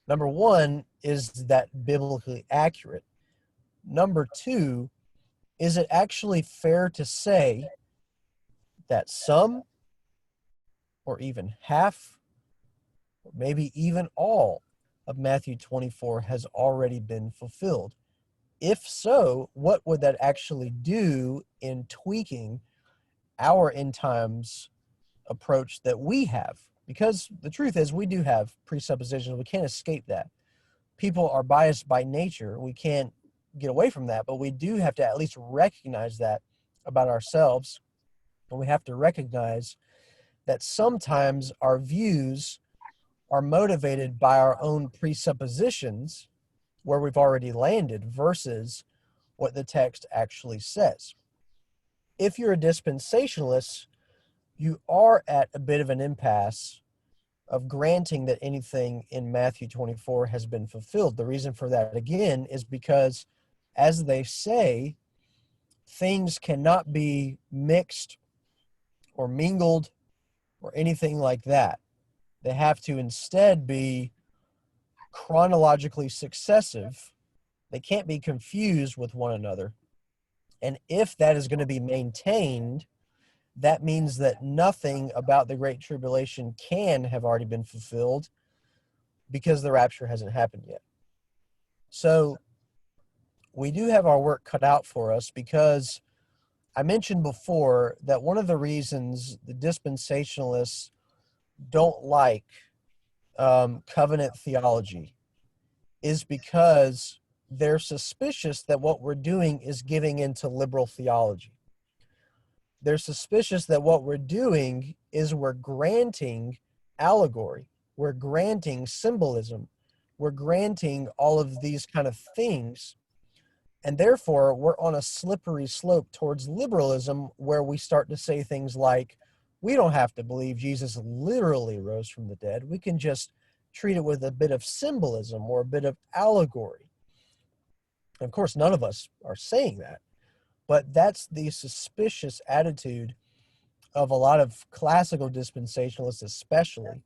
number one, is that biblically accurate? Number two, is it actually fair to say that some, or even half, or maybe even all of Matthew 24 has already been fulfilled? If so, what would that actually do in tweaking our end times approach that we have? Because the truth is, we do have presuppositions. We can't escape that. People are biased by nature. We can't get away from that, but we do have to at least recognize that about ourselves. And we have to recognize that sometimes our views are motivated by our own presuppositions where we've already landed versus what the text actually says. If you're a dispensationalist, you are at a bit of an impasse of granting that anything in Matthew 24 has been fulfilled. The reason for that, again, is because, as they say, things cannot be mixed or mingled or anything like that. They have to instead be chronologically successive. They can't be confused with one another. And if that is going to be maintained, that means that nothing about the Great Tribulation can have already been fulfilled because the rapture hasn't happened yet. So we do have our work cut out for us, because I mentioned before that one of the reasons the dispensationalists don't like covenant theology is because they're suspicious that what we're doing is giving into liberal theology. They're suspicious that what we're doing is we're granting allegory, we're granting symbolism, we're granting all of these kind of things, and therefore we're on a slippery slope towards liberalism, where we start to say things like, we don't have to believe Jesus literally rose from the dead. We can just treat it with a bit of symbolism or a bit of allegory. And of course, none of us are saying that, but that's the suspicious attitude of a lot of classical dispensationalists, especially,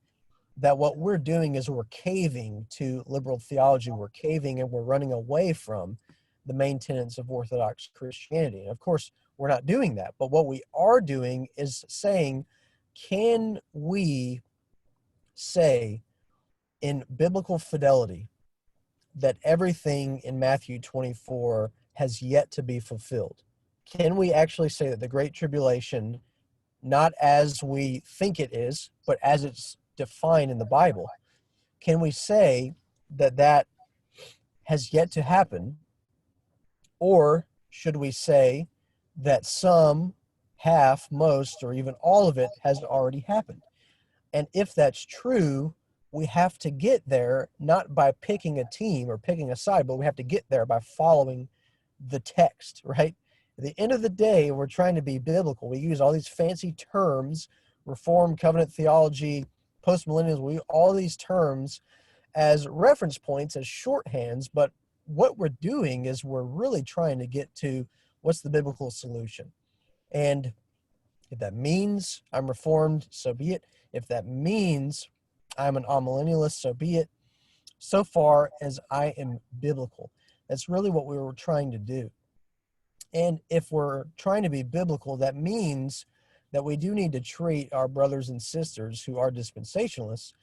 that what we're doing is we're caving to liberal theology. We're caving and we're running away from the main tenets of Orthodox Christianity. And of course, we're not doing that. But what we are doing is saying, can we say in biblical fidelity that everything in Matthew 24 has yet to be fulfilled? Can we actually say that the Great Tribulation, not as we think it is, but as it's defined in the Bible, can we say that that has yet to happen? Or should we say that some, half, most, or even all of it has already happened? And if that's true, we have to get there not by picking a team or picking a side, but we have to get there by following the text, right? At the end of the day, we're trying to be biblical. We use all these fancy terms: Reformed covenant theology, postmillennials, we all these terms as reference points, as shorthands, but what we're doing is we're really trying to get to what's the biblical solution. And if that means I'm reformed, so be it. If that means I'm an amillennialist, so be it. So far as I am biblical, that's really what we were trying to do. And if we're trying to be biblical, that means that we do need to treat our brothers and sisters who are dispensationalists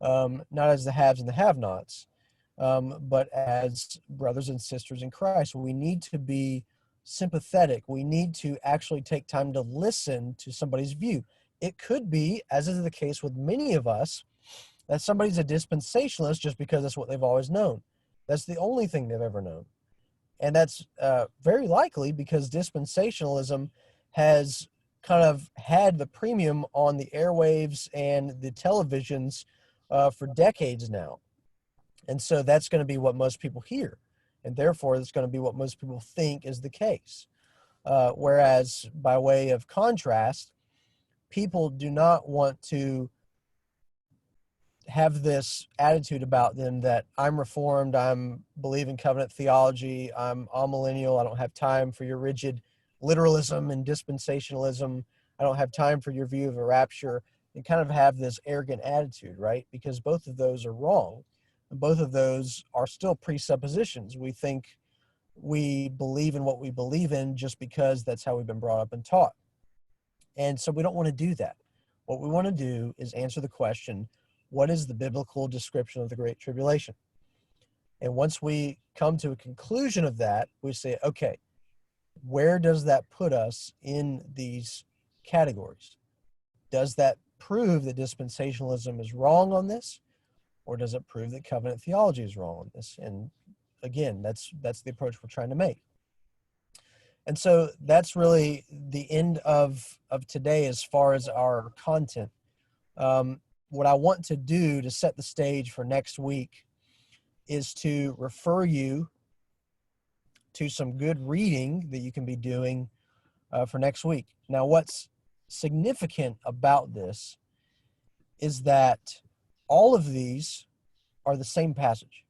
not as the haves and the have-nots, but as brothers and sisters in Christ. We need to be sympathetic. We need to actually take time to listen to somebody's view. It could be, as is the case with many of us, that somebody's a dispensationalist just because that's what they've always known. That's the only thing they've ever known. And that's very likely because dispensationalism has kind of had the premium on the airwaves and the televisions for decades now. And so that's going to be what most people hear. And therefore, it's going to be what most people think is the case. Whereas, by way of contrast, people do not want to have this attitude about them that I'm reformed, I'm believe in covenant theology, I'm amillennial, I don't have time for your rigid literalism and dispensationalism, I don't have time for your view of a rapture, and kind of have this arrogant attitude, right? Because both of those are wrong. And both of those are still presuppositions. We think we believe in what we believe in just because that's how we've been brought up and taught. And so we don't want to do that. What we want to do is answer the question, what is the biblical description of the Great Tribulation? And once we come to a conclusion of that, we say, okay, where does that put us in these categories? Does that prove that dispensationalism is wrong on this? Or does it prove that covenant theology is wrong on this? And again, that's the approach we're trying to make. And so that's really the end of today as far as our content. What I want to do to set the stage for next week is to refer you to some good reading that you can be doing for next week. Now, what's significant about this is that all of these are the same passage.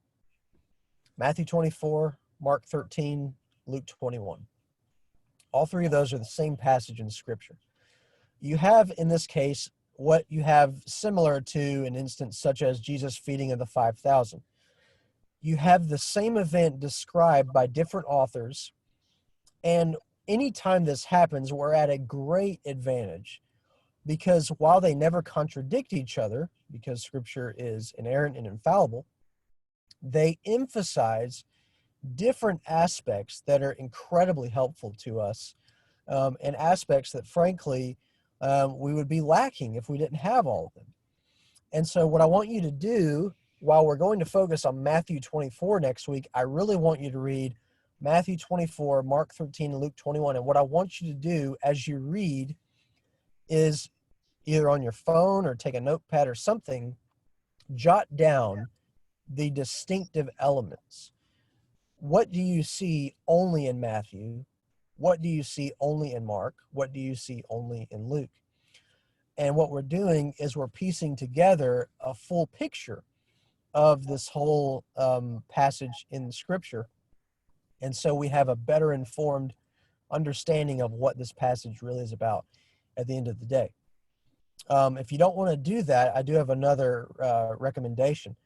Matthew 24, Mark 13, Luke 21. All three of those are the same passage in Scripture. You have, in this case, what you have similar to an instance such as Jesus feeding of the 5,000. You have the same event described by different authors, and anytime this happens, we're at a great advantage because while they never contradict each other, because Scripture is inerrant and infallible, they emphasize different aspects that are incredibly helpful to us, and aspects that, frankly, we would be lacking if we didn't have all of them. And so what I want you to do, while we're going to focus on Matthew 24 next week, I really want you to read Matthew 24, Mark 13, and Luke 21. And what I want you to do as you read is either on your phone or take a notepad or something, jot down the distinctive elements. What do you see only in Matthew? What do you see only in Mark? What do you see only in Luke? And what we're doing is we're piecing together a full picture of this whole passage in Scripture. And so we have a better informed understanding of what this passage really is about at the end of the day. If you don't want to do that, I do have another recommendation.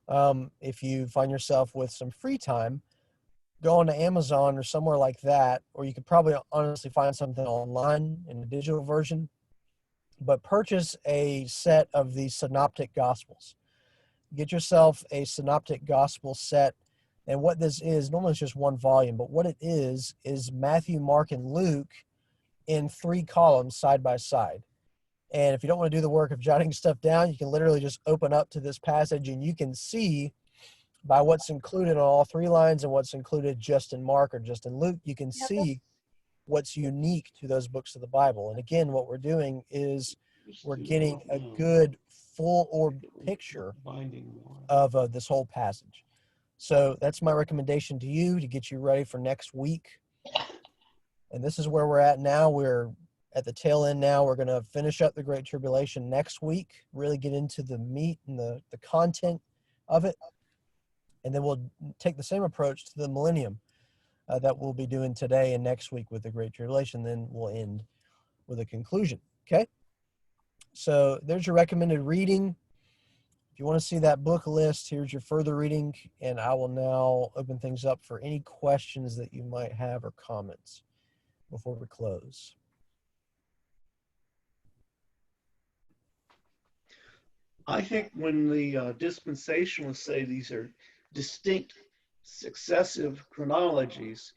If you find yourself with some free time, go on to Amazon or somewhere like that, or you could probably honestly find something online in a digital version, but purchase a set of the Synoptic Gospels. Get yourself a Synoptic Gospel set, and what this is, normally it's just one volume, but what it is Matthew, Mark, and Luke in 3 columns side by side. And if you don't want to do the work of jotting stuff down, you can literally just open up to this passage and you can see by what's included on all 3 lines and what's included just in Mark or just in Luke, you can see what's unique to those books of the Bible. And again, what we're doing is we're getting a good full orb picture of this whole passage. So that's my recommendation to you to get you ready for next week. And this is where we're at now. We're at the tail end now. We're going to finish up the Great Tribulation next week, really get into the meat and the content of it. And then we'll take the same approach to the millennium that we'll be doing today and next week with the Great Tribulation. Then we'll end with a conclusion. Okay? So there's your recommended reading. If you want to see that book list, here's your further reading. And I will now open things up for any questions that you might have or comments before we close. I think when the dispensationalists say these are distinct successive chronologies,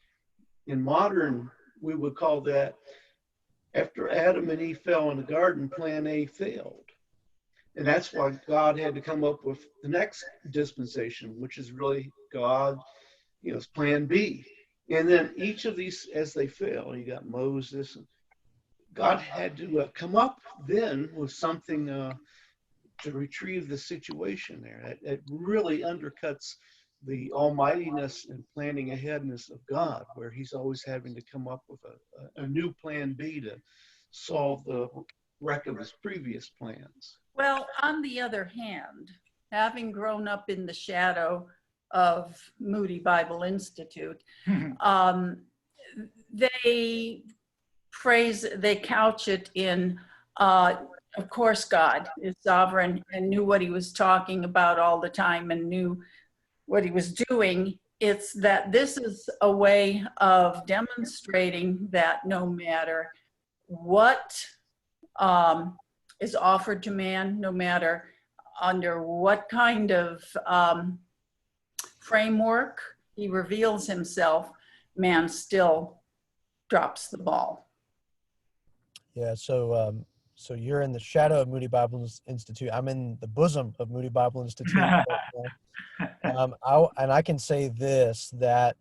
in modern, we would call that after Adam and Eve fell in the garden, plan A failed. And that's why God had to come up with the next dispensation, which is really God, plan B. And then each of these, as they fail, you got Moses, and God had to come up then with something to retrieve the situation there. It really undercuts the almightiness and planning aheadness of God, where he's always having to come up with a new plan B to solve the wreck of his previous plans. Well, on the other hand, having grown up in the shadow of Moody Bible Institute, they couch it in, of course, God is sovereign and knew what he was talking about all the time and knew what he was doing. It's that this is a way of demonstrating that no matter what is offered to man, no matter under what kind of framework he reveals himself, man still drops the ball. Yeah, so you're in the shadow of Moody Bible Institute. I'm in the bosom of Moody Bible Institute. And I can say this, that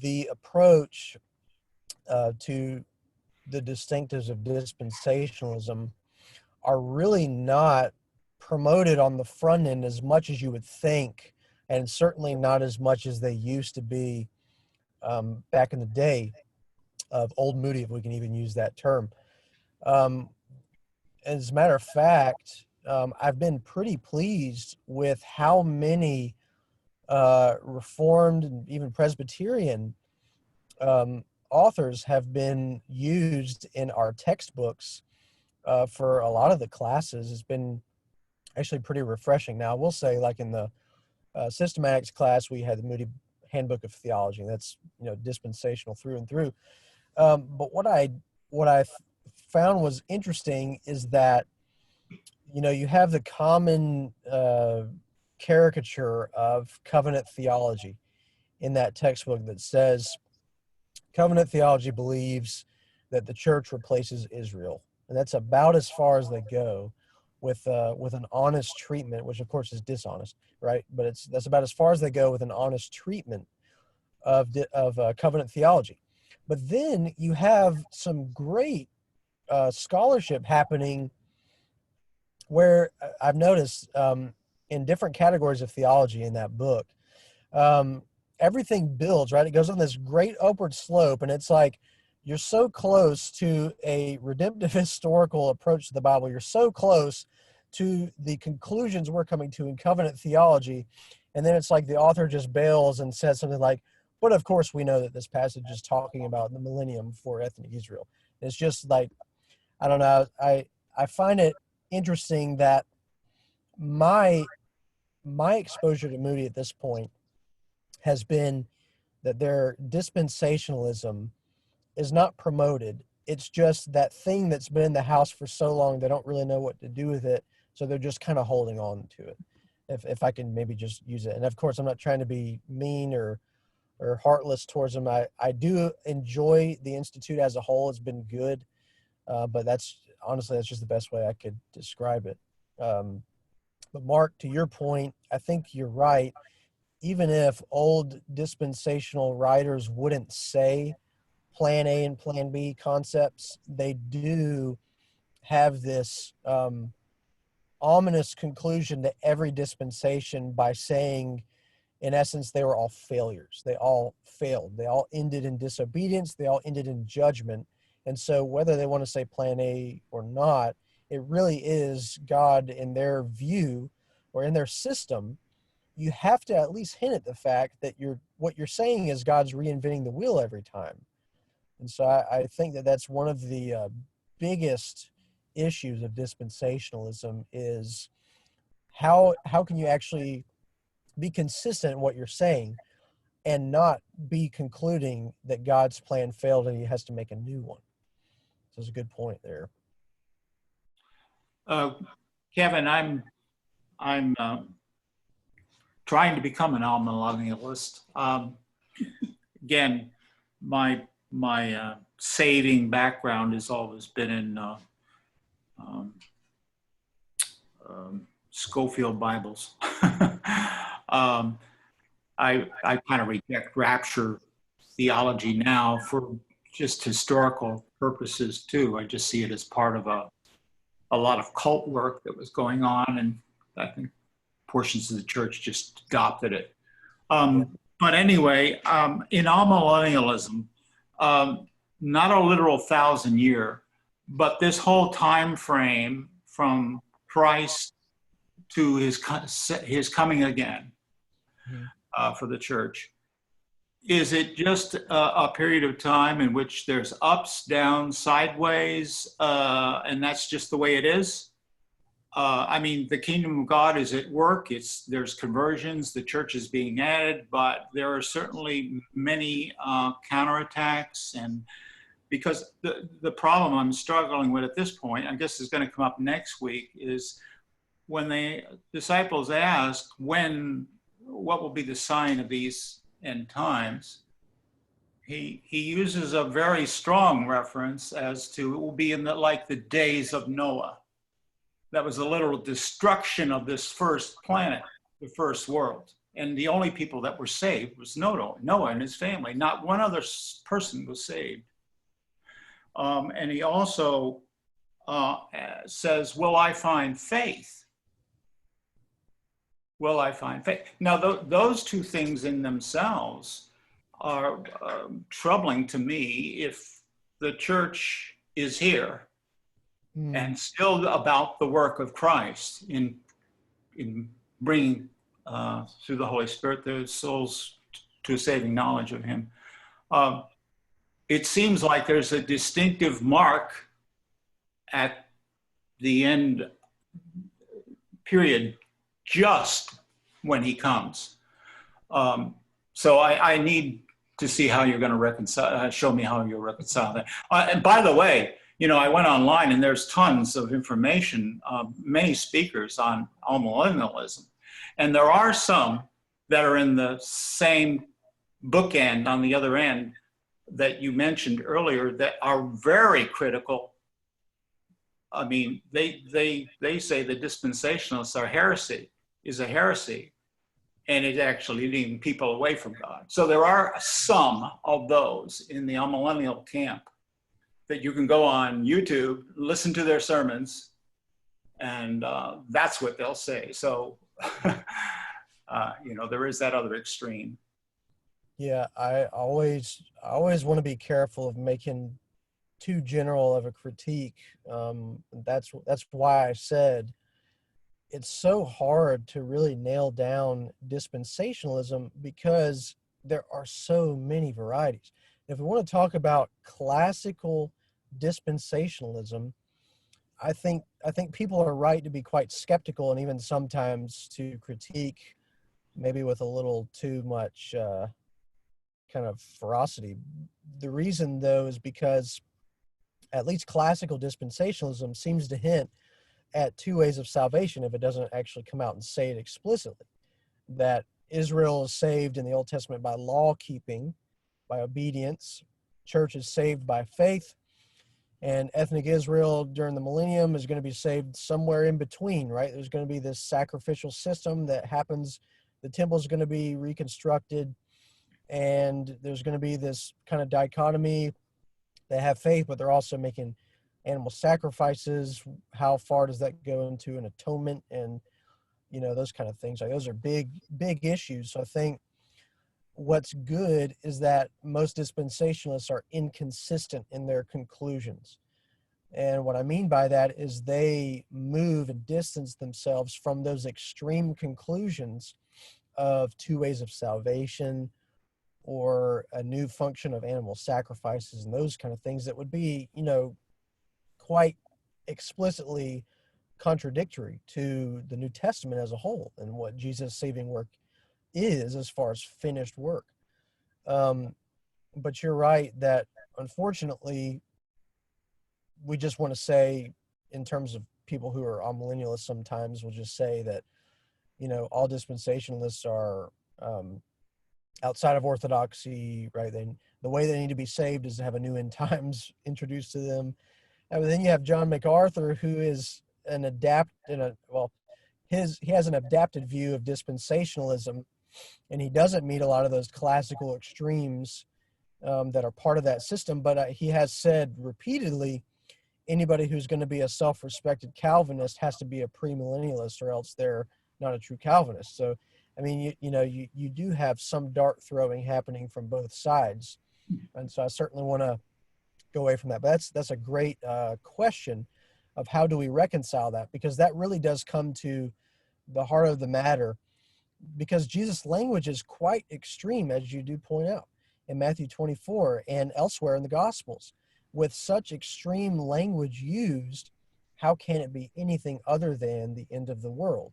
the approach to the distinctives of dispensationalism are really not promoted on the front end as much as you would think, and certainly not as much as they used to be back in the day of old Moody, if we can even use that term. As a matter of fact, I've been pretty pleased with how many Reformed and even Presbyterian authors have been used in our textbooks for a lot of the classes. It's been actually pretty refreshing. Now, I will say, like in the systematics class, we had the Moody Handbook of Theology. That's dispensational through and through. But what I found was interesting is that you have the common caricature of covenant theology in that textbook that says covenant theology believes that the church replaces Israel, and that's about as far as they go with an honest treatment, which of course is dishonest, right? But that's about as far as they go with an honest treatment of covenant theology. But then you have some great scholarship happening where I've noticed in different categories of theology in that book, everything builds, right? It goes on this great upward slope, and it's like you're so close to a redemptive historical approach to the Bible. You're so close to the conclusions we're coming to in covenant theology, and then it's like the author just bails and says something like, but of course we know that this passage is talking about the millennium for ethnic Israel. It's just like, I don't know, I find it interesting that my exposure to Moody at this point has been that their dispensationalism is not promoted. It's just that thing that's been in the house for so long, they don't really know what to do with it. So they're just kind of holding on to it, if I can maybe just use it. And of course, I'm not trying to be mean or heartless towards them. I do enjoy the Institute as a whole. It's been good. But that's just the best way I could describe it. But Mark, to your point, I think you're right. Even if old dispensational writers wouldn't say plan A and plan B concepts, they do have this ominous conclusion to every dispensation by saying, in essence, they were all failures. They all failed. They all ended in disobedience. They all ended in judgment. And so whether they want to say plan A or not, it really is God in their view or in their system. You have to at least hint at the fact that what you're saying is God's reinventing the wheel every time. And so I think that that's one of the biggest issues of dispensationalism is how can you actually be consistent in what you're saying and not be concluding that God's plan failed and he has to make a new one. So it's a good point there. Kevin, I'm trying to become an amillennialist. Again, my saving background has always been in Schofield Bibles. I kind of reject rapture theology now for just historical purposes too. I just see it as part of a lot of cult work that was going on, and I think portions of the church just adopted it. But anyway, in amillennialism, not a literal 1,000-year, but this whole time frame from Christ to his coming again for the church. Is it just a period of time in which there's ups, downs, sideways, and that's just the way it is? I mean, the kingdom of God is at work. There's conversions, the church is being added, but there are certainly many counterattacks. And because the problem I'm struggling with at this point, I guess is going to come up next week, is when the disciples ask what will be the sign of these end times, he uses a very strong reference as to it will be in like the days of Noah. That was the literal destruction of this first planet, the first world. And the only people that were saved was Noah and his family. Not one other person was saved. And he also says, will I find faith? Will I find faith? Now, those two things in themselves are troubling to me if the church is here and still about the work of Christ in bringing through the Holy Spirit their souls to a saving knowledge of him. It seems like there's a distinctive mark at the end period just when he comes. So I need to see how you're going to reconcile, show me how you'll reconcile that. And by the way, I went online and there's tons of information, many speakers on amillennialism. And there are some that are in the same bookend on the other end that you mentioned earlier that are very critical. I mean, they say the dispensationalists are is a heresy, and it's actually leading people away from God. So there are some of those in the amillennial camp that you can go on YouTube, listen to their sermons, and that's what they'll say. So, there is that other extreme. Yeah, I always want to be careful of making too general of a critique. That's why I said it's so hard to really nail down dispensationalism because there are so many varieties. If we want to talk about classical dispensationalism, I think people are right to be quite skeptical and even sometimes to critique maybe with a little too much kind of ferocity. The reason, though, is because at least classical dispensationalism seems to hint at two ways of salvation if it doesn't actually come out and say it explicitly. That Israel is saved in the Old Testament by law keeping, by obedience. Church is saved by faith. And ethnic Israel during the millennium is going to be saved somewhere in between, right? There's going to be this sacrificial system that happens. The temple is going to be reconstructed. And there's going to be this kind of dichotomy. They have faith, but they're also making animal sacrifices. How far does that go into an atonement and, those kind of things? Like those are big issues. So I think what's good is that most dispensationalists are inconsistent in their conclusions. And what I mean by that is they move and distance themselves from those extreme conclusions of two ways of salvation or a new function of animal sacrifices and those kind of things that would be, quite explicitly contradictory to the New Testament as a whole and what Jesus' saving work is as far as finished work. But you're right that unfortunately, we just want to say, in terms of people who are amillennialists, sometimes we'll just say that, all dispensationalists are outside of orthodoxy, right? The way they need to be saved is to have a new end times introduced to them. And then you have John MacArthur, who is he has an adapted view of dispensationalism, and he doesn't meet a lot of those classical extremes that are part of that system. But he has said repeatedly, anybody who's going to be a self-respected Calvinist has to be a premillennialist, or else they're not a true Calvinist. So, I mean, you do have some dart throwing happening from both sides, and so I certainly want to go away from that. But that's a great question of how do we reconcile that, because that really does come to the heart of the matter, because Jesus' language is quite extreme, as you do point out, in Matthew 24 and elsewhere in the Gospels. With such extreme language used, how can it be anything other than the end of the world?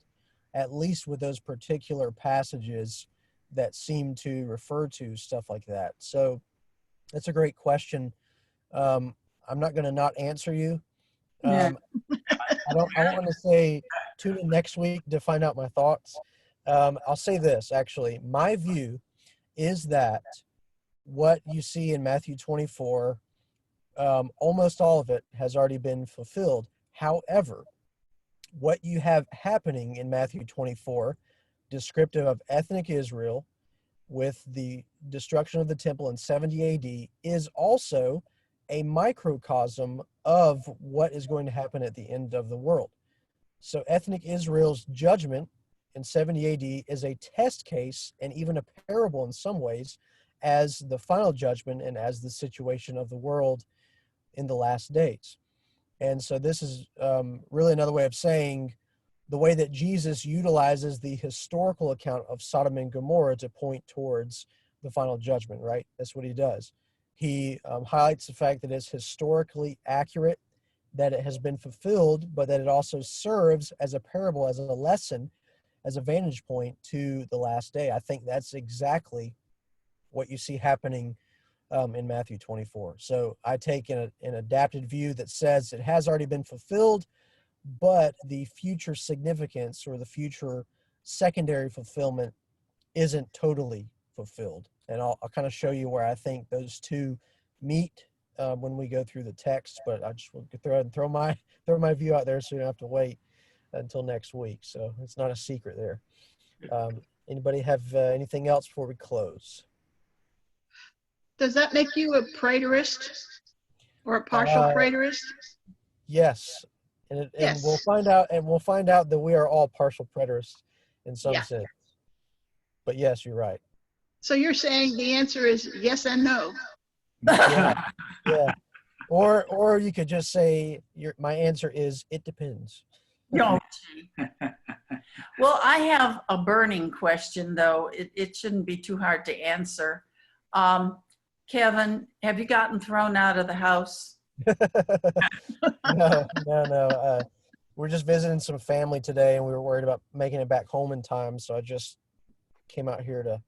At least with those particular passages that seem to refer to stuff like that. So that's a great question. I'm not going to not answer you. Yeah. I don't want to say tune in next week to find out my thoughts. I'll say this, actually. My view is that what you see in Matthew 24, almost all of it has already been fulfilled. However, what you have happening in Matthew 24, descriptive of ethnic Israel with the destruction of the temple in 70 AD, is also a microcosm of what is going to happen at the end of the world. So ethnic Israel's judgment in 70 AD is a test case and even a parable in some ways as the final judgment and as the situation of the world in the last days. And so this is really another way of saying the way that Jesus utilizes the historical account of Sodom and Gomorrah to point towards the final judgment, right? That's what he does. He highlights the fact that it's historically accurate, that it has been fulfilled, but that it also serves as a parable, as a lesson, as a vantage point to the last day. I think that's exactly what you see happening in Matthew 24. So I take an adapted view that says it has already been fulfilled, but the future significance or the future secondary fulfillment isn't totally fulfilled. And I'll kind of show you where I think those two meet when we go through the text. But I just want to throw my view out there so you don't have to wait until next week. So it's not a secret there. Anybody have anything else before we close? Does that make you a preterist or a partial preterist? Yes. And Yes. we'll find out that we are all partial preterists in some sense. But yes, you're right. So you're saying the answer is yes and no. Yeah. Or you could just say my answer is it depends. No. Well, I have a burning question, though. It shouldn't be too hard to answer. Kevin, have you gotten thrown out of the house? No. We're just visiting some family today, and we were worried about making it back home in time. So I just came out here to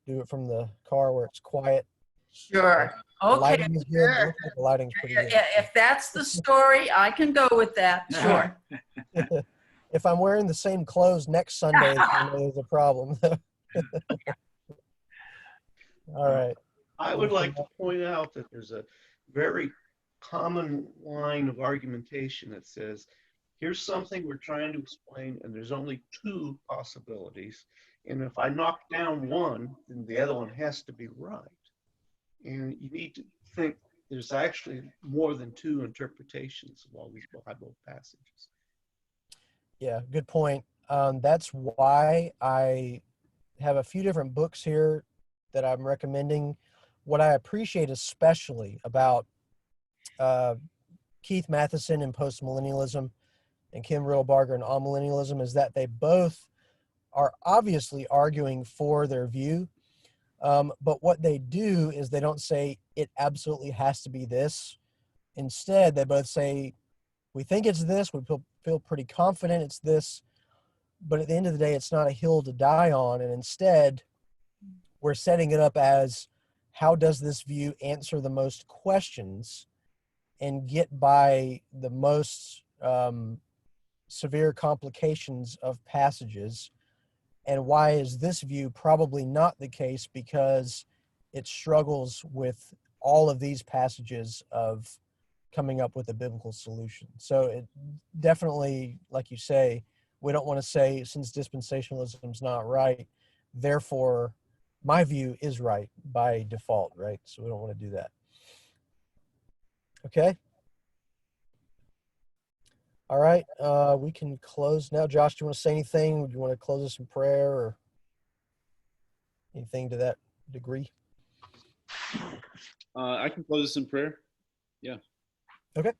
do it from the car where it's quiet. Sure. The Okay. lighting is good. It looks like the lighting's pretty good. Yeah, if that's the story, I can go with that. Sure. If I'm wearing the same clothes next Sunday, there's a problem. All right. I would like to point out that there's a very common line of argumentation that says, here's something we're trying to explain, and there's only two possibilities. And if I knock down one, then the other one has to be right. And you need to think there's actually more than two interpretations of all these Bible passages. Yeah, good point. That's why I have a few different books here that I'm recommending. What I appreciate especially about Keith Matheson in postmillennialism and Kim Riddlebarger in amillennialism is that they both are obviously arguing for their view. But what they do is they don't say it absolutely has to be this. Instead, they both say, we think it's this, we feel pretty confident it's this, but at the end of the day, it's not a hill to die on. And instead, we're setting it up as, how does this view answer the most questions and get by the most severe complications of passages? And why is this view probably not the case? Because it struggles with all of these passages of coming up with a biblical solution. So it definitely, like you say, we don't want to say, since dispensationalism is not right, therefore my view is right by default, right? So we don't want to do that. Okay. All right. We can close now. Josh, do you want to say anything? Do you want to close us in prayer or anything to that degree? I can close this in prayer. Yeah. Okay.